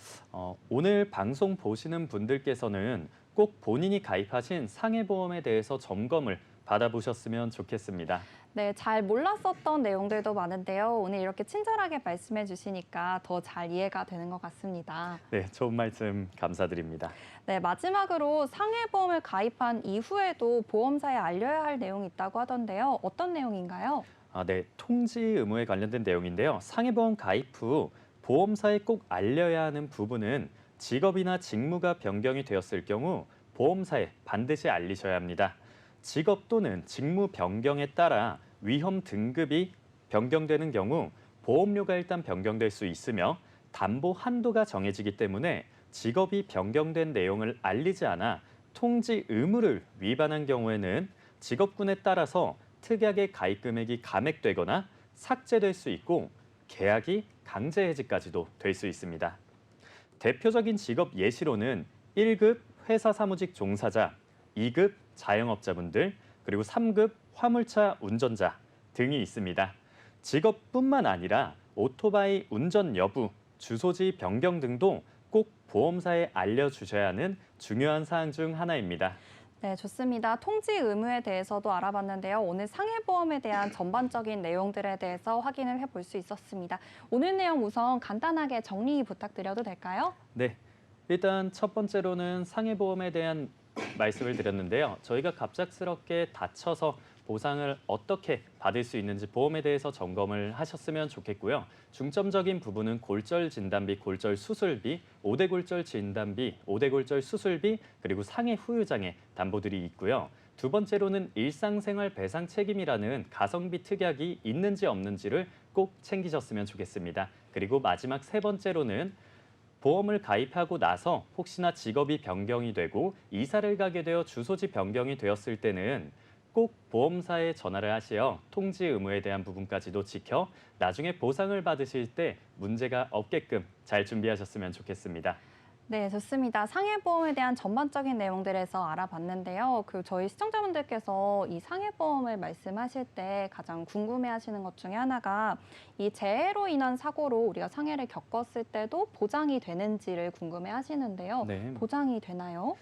오늘 방송 보시는 분들께서는 꼭 본인이 가입하신 상해보험에 대해서 점검을 받아보셨으면 좋겠습니다. 네, 잘 몰랐었던 내용들도 많은데요. 오늘 이렇게 친절하게 말씀해 주시니까 더 잘 이해가 되는 것 같습니다. 네, 좋은 말씀 감사드립니다. 네, 마지막으로 상해보험을 가입한 이후에도 보험사에 알려야 할 내용이 있다고 하던데요. 어떤 내용인가요? 네, 통지 의무에 관련된 내용인데요. 상해보험 가입 후 보험사에 꼭 알려야 하는 부분은 직업이나 직무가 변경이 되었을 경우 보험사에 반드시 알리셔야 합니다. 직업 또는 직무 변경에 따라 위험 등급이 변경되는 경우 보험료가 일단 변경될 수 있으며 담보 한도가 정해지기 때문에 직업이 변경된 내용을 알리지 않아 통지 의무를 위반한 경우에는 직업군에 따라서 특약의 가입 금액이 감액되거나 삭제될 수 있고 계약이 강제 해지까지도 될 수 있습니다. 대표적인 직업 예시로는 1급 회사 사무직 종사자, 2급 자영업자분들, 그리고 3급 화물차 운전자 등이 있습니다. 직업뿐만 아니라 오토바이 운전 여부, 주소지 변경 등도 꼭 보험사에 알려주셔야 하는 중요한 사항 중 하나입니다. 네, 좋습니다. 통지 의무에 대해서도 알아봤는데요. 오늘 상해보험에 대한 전반적인 내용들에 대해서 확인을 해볼 수 있었습니다. 오늘 내용 우선 간단하게 정리 부탁드려도 될까요? 네, 일단 첫 번째로는 상해보험에 대한 말씀을 드렸는데요. 저희가 갑작스럽게 다쳐서 보상을 어떻게 받을 수 있는지 보험에 대해서 점검을 하셨으면 좋겠고요. 중점적인 부분은 골절 진단비, 골절 수술비, 5대 골절 진단비, 5대 골절 수술비, 그리고 상해 후유장애 담보들이 있고요. 두 번째로는 일상생활 배상 책임이라는 가성비 특약이 있는지 없는지를 꼭 챙기셨으면 좋겠습니다. 그리고 마지막 세 번째로는 보험을 가입하고 나서 혹시나 직업이 변경이 되고 이사를 가게 되어 주소지 변경이 되었을 때는 꼭 보험사에 전화를 하시어 통지 의무에 대한 부분까지도 지켜 나중에 보상을 받으실 때 문제가 없게끔 잘 준비하셨으면 좋겠습니다. 네, 좋습니다. 상해보험에 대한 전반적인 내용들에서 알아봤는데요. 저희 시청자분들께서 이 상해보험을 말씀하실 때 가장 궁금해하시는 것 중에 하나가 이 재해로 인한 사고로 우리가 상해를 겪었을 때도 보장이 되는지를 궁금해하시는데요. 네. 보장이 되나요?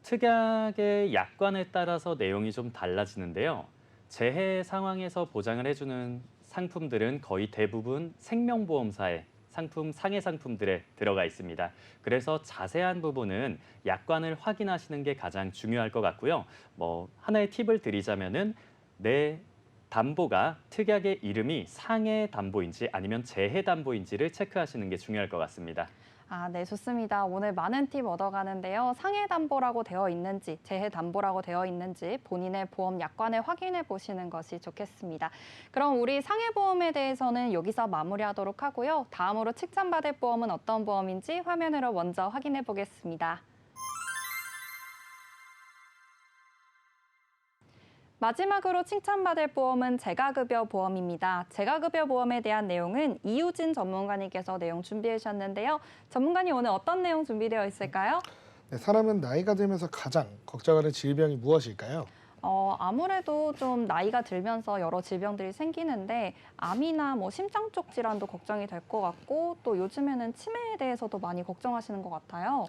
특약의 약관에 따라서 내용이 좀 달라지는데요. 재해 상황에서 보장을 해주는 상품들은 거의 대부분 생명보험사의 상해 상품들에 들어가 있습니다. 그래서 자세한 부분은 약관을 확인하시는 게 가장 중요할 것 같고요. 하나의 팁을 드리자면은 내 담보가 특약의 이름이 상해 담보인지 아니면 재해 담보인지를 체크하시는 게 중요할 것 같습니다. 네, 좋습니다. 오늘 많은 팁 얻어가는데요. 상해 담보라고 되어 있는지, 재해 담보라고 되어 있는지 본인의 보험 약관을 확인해 보시는 것이 좋겠습니다. 그럼 우리 상해 보험에 대해서는 여기서 마무리하도록 하고요. 다음으로 칭찬받을 보험은 어떤 보험인지 화면으로 먼저 확인해 보겠습니다. 마지막으로 칭찬받을 보험은 재가급여 보험입니다. 재가급여 보험에 대한 내용은 이유진 전문가님께서 내용 준비해 주셨는데요. 전문가님 오늘 어떤 내용 준비되어 있을까요? 네, 사람은 나이가 들면서 가장 걱정하는 질병이 무엇일까요? 아무래도 좀 나이가 들면서 여러 질병들이 생기는데 암이나 심장 쪽 질환도 걱정이 될 것 같고 또 요즘에는 치매에 대해서도 많이 걱정하시는 것 같아요.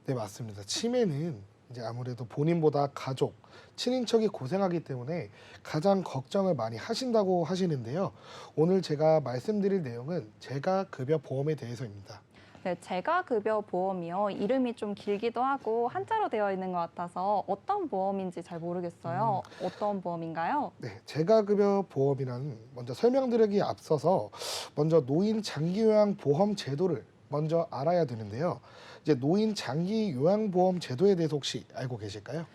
네, 맞습니다. 치매는 이제 아무래도 본인보다 가족, 친인척이 고생하기 때문에 가장 걱정을 많이 하신다고 하시는데요. 오늘 제가 말씀드릴 내용은 재가급여 보험에 대해서입니다. 네, 재가급여 보험이요. 이름이 좀 길기도 하고 한자로 되어 있는 것 같아서 어떤 보험인지 잘 모르겠어요. 어떤 보험인가요? 네, 재가급여 보험이란 먼저 설명드리기에 앞서서 먼저 노인 장기요양 보험 제도를 먼저 알아야 되는데요. 이제 노인 장기 요양 보험 제도에 대해서 혹시 알고 계실까요?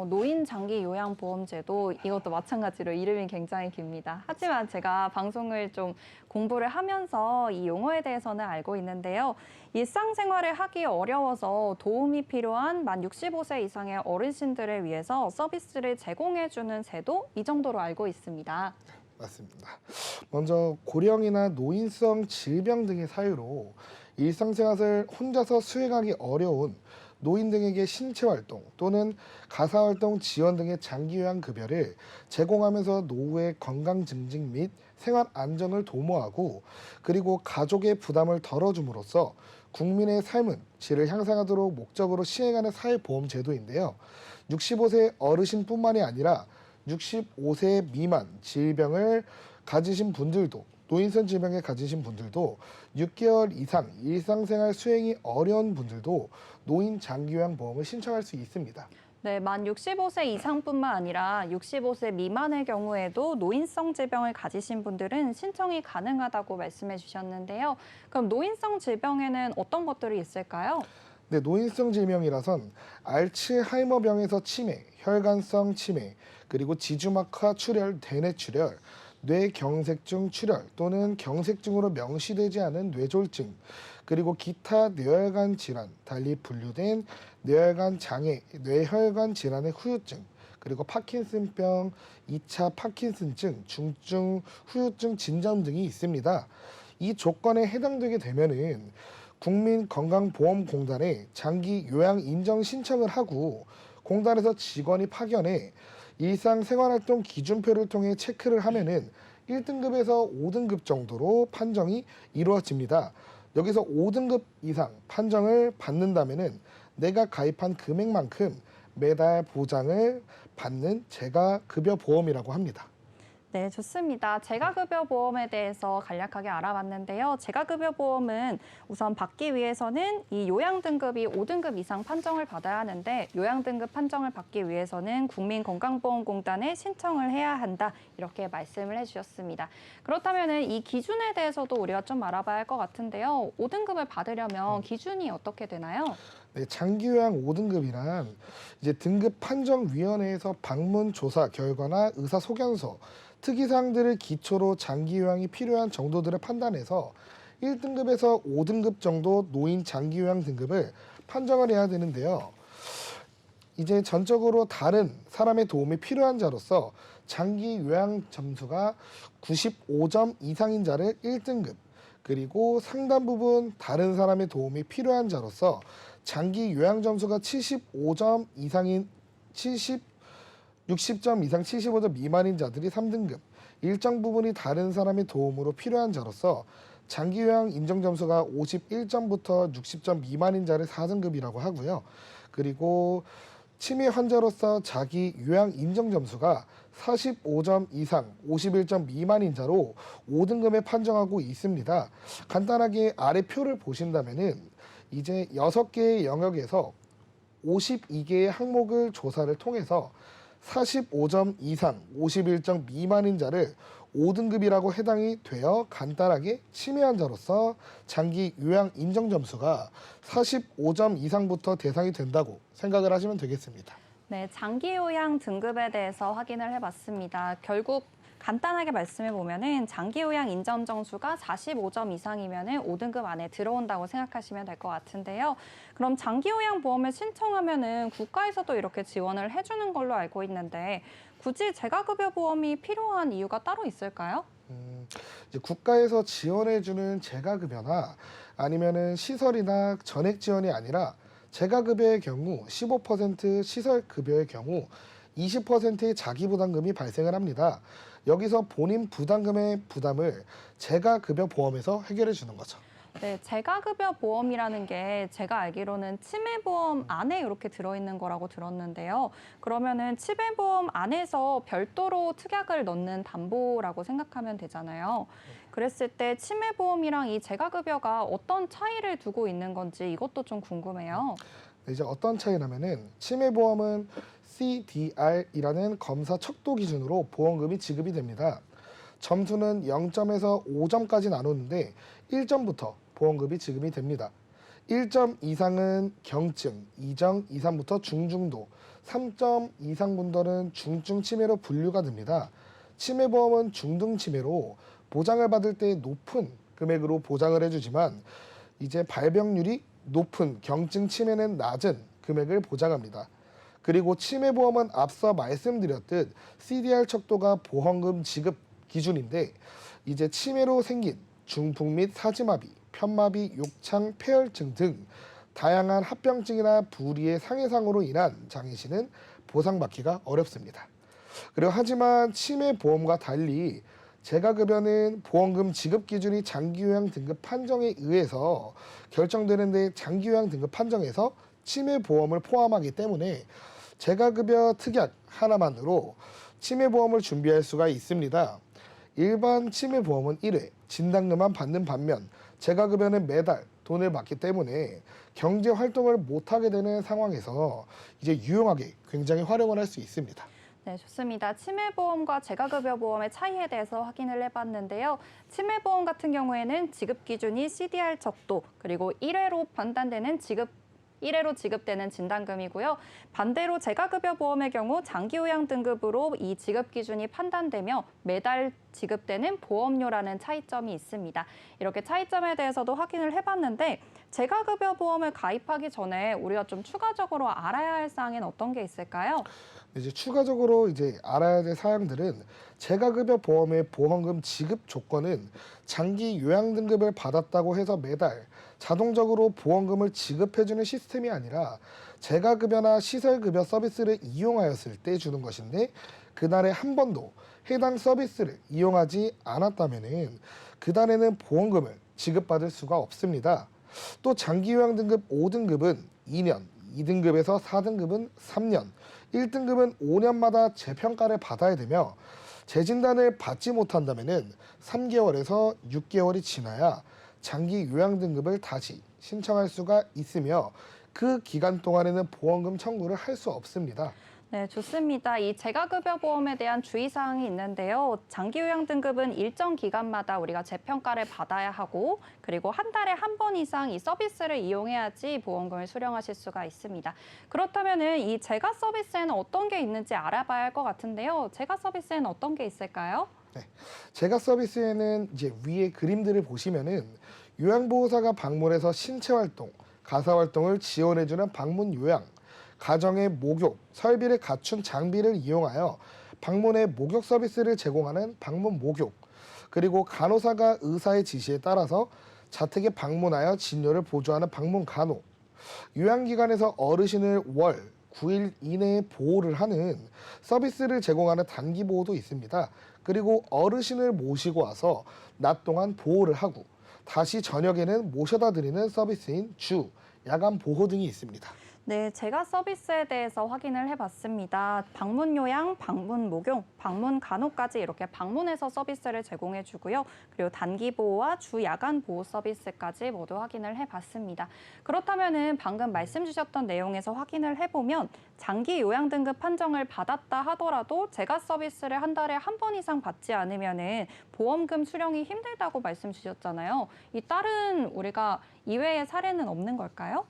노인 장기 요양 보험 제도 이것도 마찬가지로 이름이 굉장히 깁니다. 하지만 제가 방송을 좀 공부를 하면서 이 용어에 대해서는 알고 있는데요. 일상생활을 하기 어려워서 도움이 필요한 만 65세 이상의 어르신들을 위해서 서비스를 제공해주는 제도 이 정도로 알고 있습니다. 맞습니다. 먼저 고령이나 노인성 질병 등의 사유로 일상생활을 혼자서 수행하기 어려운 노인 등에게 신체활동 또는 가사활동 지원 등의 장기요양급여를 제공하면서 노후의 건강 증진 및 생활 안정을 도모하고 그리고 가족의 부담을 덜어줌으로써 국민의 삶은 질을 향상하도록 목적으로 시행하는 사회보험 제도인데요. 65세 어르신뿐만이 아니라 65세 미만 질병을 가지신 분들도 노인성 질병을 가지신 분들도 6개월 이상 일상생활 수행이 어려운 분들도 노인 장기요양 보험을 신청할 수 있습니다. 네, 만 65세 이상뿐만 아니라 65세 미만의 경우에도 노인성 질병을 가지신 분들은 신청이 가능하다고 말씀해 주셨는데요. 그럼 노인성 질병에는 어떤 것들이 있을까요? 네, 노인성 질병이라선 알츠하이머병에서 치매, 혈관성 치매, 그리고 지주막하 출혈, 대뇌출혈, 뇌경색증 출혈 또는 경색증으로 명시되지 않은 뇌졸중, 그리고 기타 뇌혈관 질환, 달리 분류된 뇌혈관 장애, 뇌혈관 질환의 후유증, 그리고 파킨슨병, 2차 파킨슨증, 중증 후유증 진정 등이 있습니다. 이 조건에 해당되게 되면은 국민건강보험공단에 장기 요양 인정 신청을 하고 공단에서 직원이 파견해 일상생활활동 기준표를 통해 체크를 하면은 1등급에서 5등급 정도로 판정이 이루어집니다. 여기서 5등급 이상 판정을 받는다면은 내가 가입한 금액만큼 매달 보장을 받는 재가급여 보험이라고 합니다. 네, 좋습니다. 재가급여 보험에 대해서 간략하게 알아봤는데요. 재가급여 보험은 우선 받기 위해서는 이 요양 등급이 5등급 이상 판정을 받아야 하는데 요양 등급 판정을 받기 위해서는 국민건강보험공단에 신청을 해야 한다. 이렇게 말씀을 해주셨습니다. 그렇다면 이 기준에 대해서도 우리가 좀 알아봐야 할 것 같은데요. 5등급을 받으려면 기준이 어떻게 되나요? 네, 장기요양 5등급이란 이제 등급 판정위원회에서 방문 조사 결과나 의사 소견서, 특이사항들을 기초로 장기요양이 필요한 정도들을 판단해서 1등급에서 5등급 정도 노인 장기요양 등급을 판정을 해야 되는데요. 이제 전적으로 다른 사람의 도움이 필요한 자로서 장기요양 점수가 95점 이상인 자를 1등급, 그리고 상당 부분 다른 사람의 도움이 필요한 자로서 장기 요양 점수가 75점 이상인 60점 이상 75점 미만인 자들이 3등급, 일정 부분이 다른 사람의 도움으로 필요한 자로서 장기 요양 인정 점수가 51점부터 60점 미만인 자를 4등급이라고 하고요. 그리고 치매 환자로서 자기 요양 인정 점수가 45점 이상, 51점 미만인 자로 5등급에 판정하고 있습니다. 간단하게 아래 표를 보신다면은 이제 6개의 영역에서 52개의 항목을 조사를 통해서 45점 이상, 51점 미만인 자를 5등급이라고 해당이 되어 간단하게 치매 환자로서 장기 요양 인정 점수가 45점 이상부터 대상이 된다고 생각을 하시면 되겠습니다. 네, 장기 요양 등급에 대해서 확인을 해봤습니다. 결국 간단하게 말씀해 보면은 장기 요양 인정 점수가 45점 이상이면은 5등급 안에 들어온다고 생각하시면 될 것 같은데요. 그럼 장기 요양 보험을 신청하면은 국가에서도 이렇게 지원을 해주는 걸로 알고 있는데 굳이 재가급여 보험이 필요한 이유가 따로 있을까요? 이제 국가에서 지원해주는 재가급여나 아니면은 시설이나 전액 지원이 아니라 재가급여의 경우 15%, 시설급여의 경우 20%의 자기부담금이 발생을 합니다. 여기서 본인 부담금의 부담을 재가급여 보험에서 해결해 주는 거죠. 네, 재가급여 보험이라는 게 제가 알기로는 치매보험 안에 이렇게 들어있는 거라고 들었는데요. 그러면은 치매보험 안에서 별도로 특약을 넣는 담보라고 생각하면 되잖아요. 그랬을 때 치매보험이랑 이 재가급여가 어떤 차이를 두고 있는 건지 이것도 좀 궁금해요. 네, 이제 어떤 차이냐면은 치매보험은 CDR이라는 검사 척도 기준으로 보험금이 지급이 됩니다. 점수는 0점에서 5점까지 나누는데 1점부터 보험금이 지급이 됩니다. 1점 이상은 경증, 2점 이상부터 중중도, 3점 이상 분들은 중증 치매로 분류가 됩니다. 치매보험은 중등 치매로 보장을 받을 때 높은 금액으로 보장을 해주지만 이제 발병률이 높은 경증 치매는 낮은 금액을 보장합니다. 그리고 치매보험은 앞서 말씀드렸듯 CDR 척도가 보험금 지급 기준인데 이제 치매로 생긴 중풍 및 사지마비, 편마비, 욕창, 폐혈증 등 다양한 합병증이나 부리의 상해상으로 인한 장애 시는 보상받기가 어렵습니다. 그리고 하지만 치매보험과 달리 재가급여는 보험금 지급 기준이 장기요양 등급 판정에 의해서 결정되는데 장기요양 등급 판정에서 치매보험을 포함하기 때문에 재가급여 특약 하나만으로 치매보험을 준비할 수가 있습니다. 일반 치매보험은 1회 진단금만 받는 반면 재가급여는 매달 돈을 받기 때문에 경제활동을 못하게 되는 상황에서 이제 유용하게 굉장히 활용을 할 수 있습니다. 네, 좋습니다. 치매보험과 재가급여 보험의 차이에 대해서 확인을 해봤는데요. 치매보험 같은 경우에는 지급 기준이 CDR 척도, 그리고 1회로 지급되는 진단금이고요. 반대로 재가급여 보험의 경우 장기요양 등급으로 이 지급 기준이 판단되며 매달 지급되는 보험료라는 차이점이 있습니다. 이렇게 차이점에 대해서도 확인을 해봤는데 재가급여 보험을 가입하기 전에 우리가 좀 추가적으로 알아야 할 사항엔 어떤 게 있을까요? 이제 추가적으로 이제 알아야 될 사항들은 재가급여 보험의 보험금 지급 조건은 장기 요양 등급을 받았다고 해서 매달 자동적으로 보험금을 지급해주는 시스템이 아니라 재가급여나 시설급여 서비스를 이용하였을 때 주는 것인데 그날에 한 번도 해당 서비스를 이용하지 않았다면은 그날에는 보험금을 지급받을 수가 없습니다. 또 장기요양 등급 5등급은 2년, 2등급에서 4등급은 3년, 1등급은 5년마다 재평가를 받아야 되며 재진단을 받지 못한다면은 3개월에서 6개월이 지나야 장기 요양 등급을 다시 신청할 수가 있으며 그 기간 동안에는 보험금 청구를 할 수 없습니다. 네, 좋습니다. 이 재가급여 보험에 대한 주의사항이 있는데요. 장기요양 등급은 일정 기간마다 우리가 재평가를 받아야 하고 그리고 한 달에 한 번 이상 이 서비스를 이용해야지 보험금을 수령하실 수가 있습니다. 그렇다면 이 재가 서비스에는 어떤 게 있는지 알아봐야 할 것 같은데요. 재가 서비스에는 어떤 게 있을까요? 재가 서비스에는 이제 위에 그림들을 보시면은 요양보호사가 방문해서 신체활동, 가사활동을 지원해주는 방문 요양, 가정의 목욕, 설비를 갖춘 장비를 이용하여 방문의 목욕 서비스를 제공하는 방문 목욕, 그리고 간호사가 의사의 지시에 따라서 자택에 방문하여 진료를 보조하는 방문 간호, 요양기관에서 어르신을 월 9일 이내에 보호를 하는 서비스를 제공하는 단기 보호도 있습니다. 그리고 어르신을 모시고 와서 낮 동안 보호를 하고 다시 저녁에는 모셔다 드리는 서비스인 주, 야간 보호 등이 있습니다. 네, 제가 서비스에 대해서 확인을 해봤습니다. 방문 요양, 방문 목용, 방문 간호까지 이렇게 방문해서 서비스를 제공해 주고요. 그리고 단기 보호와 주 야간 보호 서비스까지 모두 확인을 해봤습니다. 그렇다면은 방금 말씀 주셨던 내용에서 확인을 해보면 장기 요양 등급 판정을 받았다 하더라도 제가 서비스를 한 달에 한 번 이상 받지 않으면은 보험금 수령이 힘들다고 말씀 주셨잖아요. 이 다른 우리가 이외의 사례는 없는 걸까요?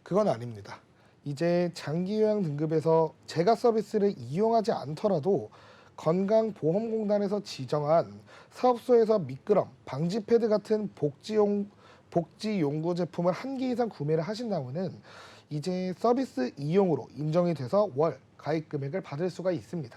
그건 아닙니다. 이제 장기요양 등급에서 제가 서비스를 이용하지 않더라도 건강보험공단에서 지정한 사업소에서 미끄럼, 방지 패드 같은 복지용구 제품을 한 개 이상 구매를 하신다면은 이제 서비스 이용으로 인정이 돼서 월 가입 금액을 받을 수가 있습니다.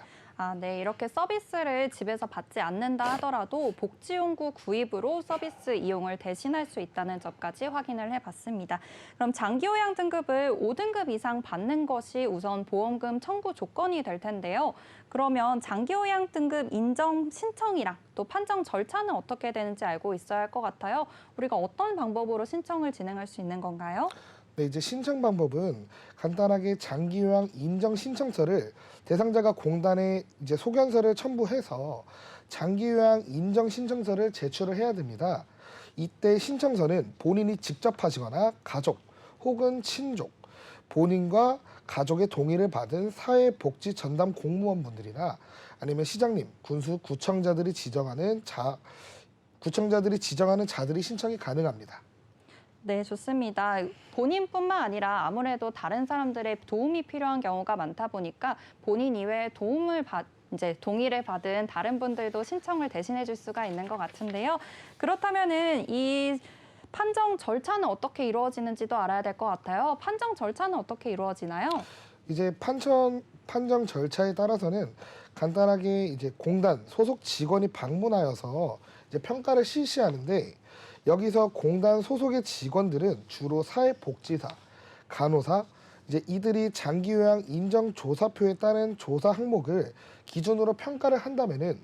네. 이렇게 서비스를 집에서 받지 않는다 하더라도 복지용구 구입으로 서비스 이용을 대신할 수 있다는 점까지 확인을 해봤습니다. 그럼 장기요양 등급을 5등급 이상 받는 것이 우선 보험금 청구 조건이 될 텐데요. 그러면 장기요양 등급 인정 신청이랑 또 판정 절차는 어떻게 되는지 알고 있어야 할 것 같아요. 우리가 어떤 방법으로 신청을 진행할 수 있는 건가요? 네, 이제 신청 방법은 간단하게 장기요양 인정 신청서를 대상자가 공단에 이제 소견서를 첨부해서 장기요양 인정 신청서를 제출을 해야 됩니다. 이때 신청서는 본인이 직접 하시거나 가족 혹은 친족, 본인과 가족의 동의를 받은 사회복지 전담 공무원분들이나 아니면 시장님, 군수, 구청자들이 지정하는 자들이 신청이 가능합니다. 네, 좋습니다. 본인뿐만 아니라 아무래도 다른 사람들의 도움이 필요한 경우가 많다 보니까 본인 이외에 동의를 받은 다른 분들도 신청을 대신해 줄 수가 있는 것 같은데요. 그렇다면은 이 판정 절차는 어떻게 이루어지는지도 알아야 될 것 같아요. 판정 절차는 어떻게 이루어지나요? 이제 판정 절차에 따라서는 간단하게 이제 공단 소속 직원이 방문하여서 이제 평가를 실시하는데 여기서 공단 소속의 직원들은 주로 사회복지사, 간호사, 이제 이들이 장기요양 인정조사표에 따른 조사 항목을 기준으로 평가를 한다면은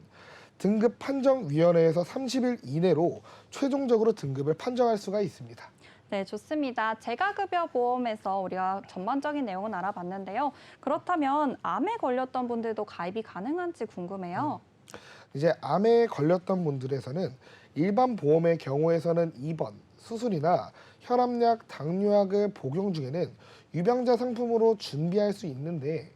등급 판정위원회에서 30일 이내로 최종적으로 등급을 판정할 수가 있습니다. 네, 좋습니다. 재가급여 보험에서 우리가 전반적인 내용은 알아봤는데요. 그렇다면 암에 걸렸던 분들도 가입이 가능한지 궁금해요. 이제 암에 걸렸던 분들에서는 일반 보험의 경우에서는 입원, 수술이나 혈압약, 당뇨약을 복용 중에는 유병자 상품으로 준비할 수 있는데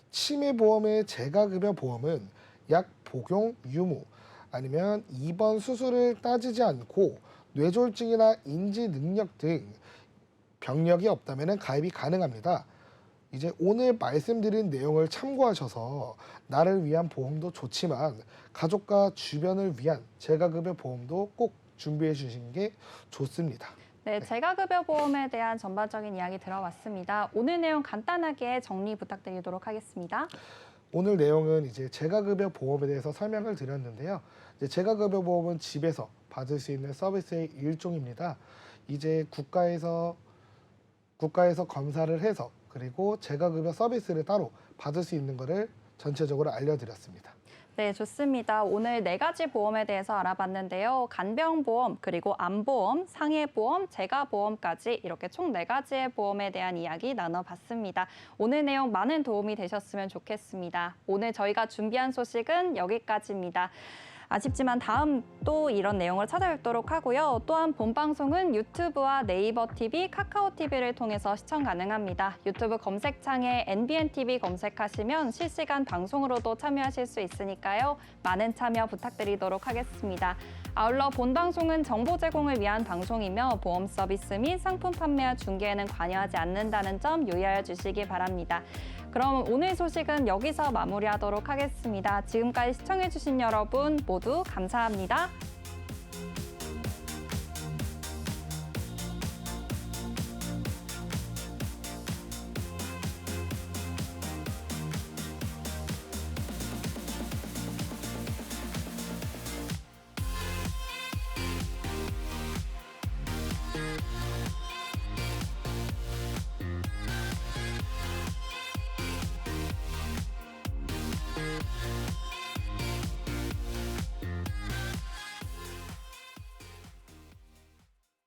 치매보험의 재가급여 보험은 약 복용 유무 아니면 입원 수술을 따지지 않고 뇌졸중이나 인지 능력 등 병력이 없다면 가입이 가능합니다. 이제 오늘 말씀드린 내용을 참고하셔서 나를 위한 보험도 좋지만 가족과 주변을 위한 재가급여 보험도 꼭 준비해 주시는 게 좋습니다. 네, 재가급여 보험에 대한 전반적인 이야기 들어봤습니다. 오늘 내용 간단하게 정리 부탁드리도록 하겠습니다. 오늘 내용은 이제 재가급여 보험에 대해서 설명을 드렸는데요. 이제 재가급여 보험은 집에서 받을 수 있는 서비스의 일종입니다. 이제 국가에서 검사를 해서 그리고 재가급여 서비스를 따로 받을 수 있는 것을 전체적으로 알려드렸습니다. 네, 좋습니다. 오늘 4가지 보험에 대해서 알아봤는데요. 간병보험, 그리고 암보험, 상해보험, 재가보험까지 이렇게 총 4가지의 보험에 대한 이야기 나눠봤습니다. 오늘 내용 많은 도움이 되셨으면 좋겠습니다. 오늘 저희가 준비한 소식은 여기까지입니다. 아쉽지만 다음 또 이런 내용을 찾아뵙도록 하고요. 또한 본 방송은 유튜브와 네이버 TV, 카카오 TV를 통해서 시청 가능합니다. 유튜브 검색창에 NBN TV 검색하시면 실시간 방송으로도 참여하실 수 있으니까요. 많은 참여 부탁드리도록 하겠습니다. 아울러 본 방송은 정보 제공을 위한 방송이며 보험 서비스 및 상품 판매와 중개에는 관여하지 않는다는 점 유의하여 주시기 바랍니다. 그럼 오늘 소식은 여기서 마무리하도록 하겠습니다. 지금까지 시청해주신 여러분 모두 감사합니다.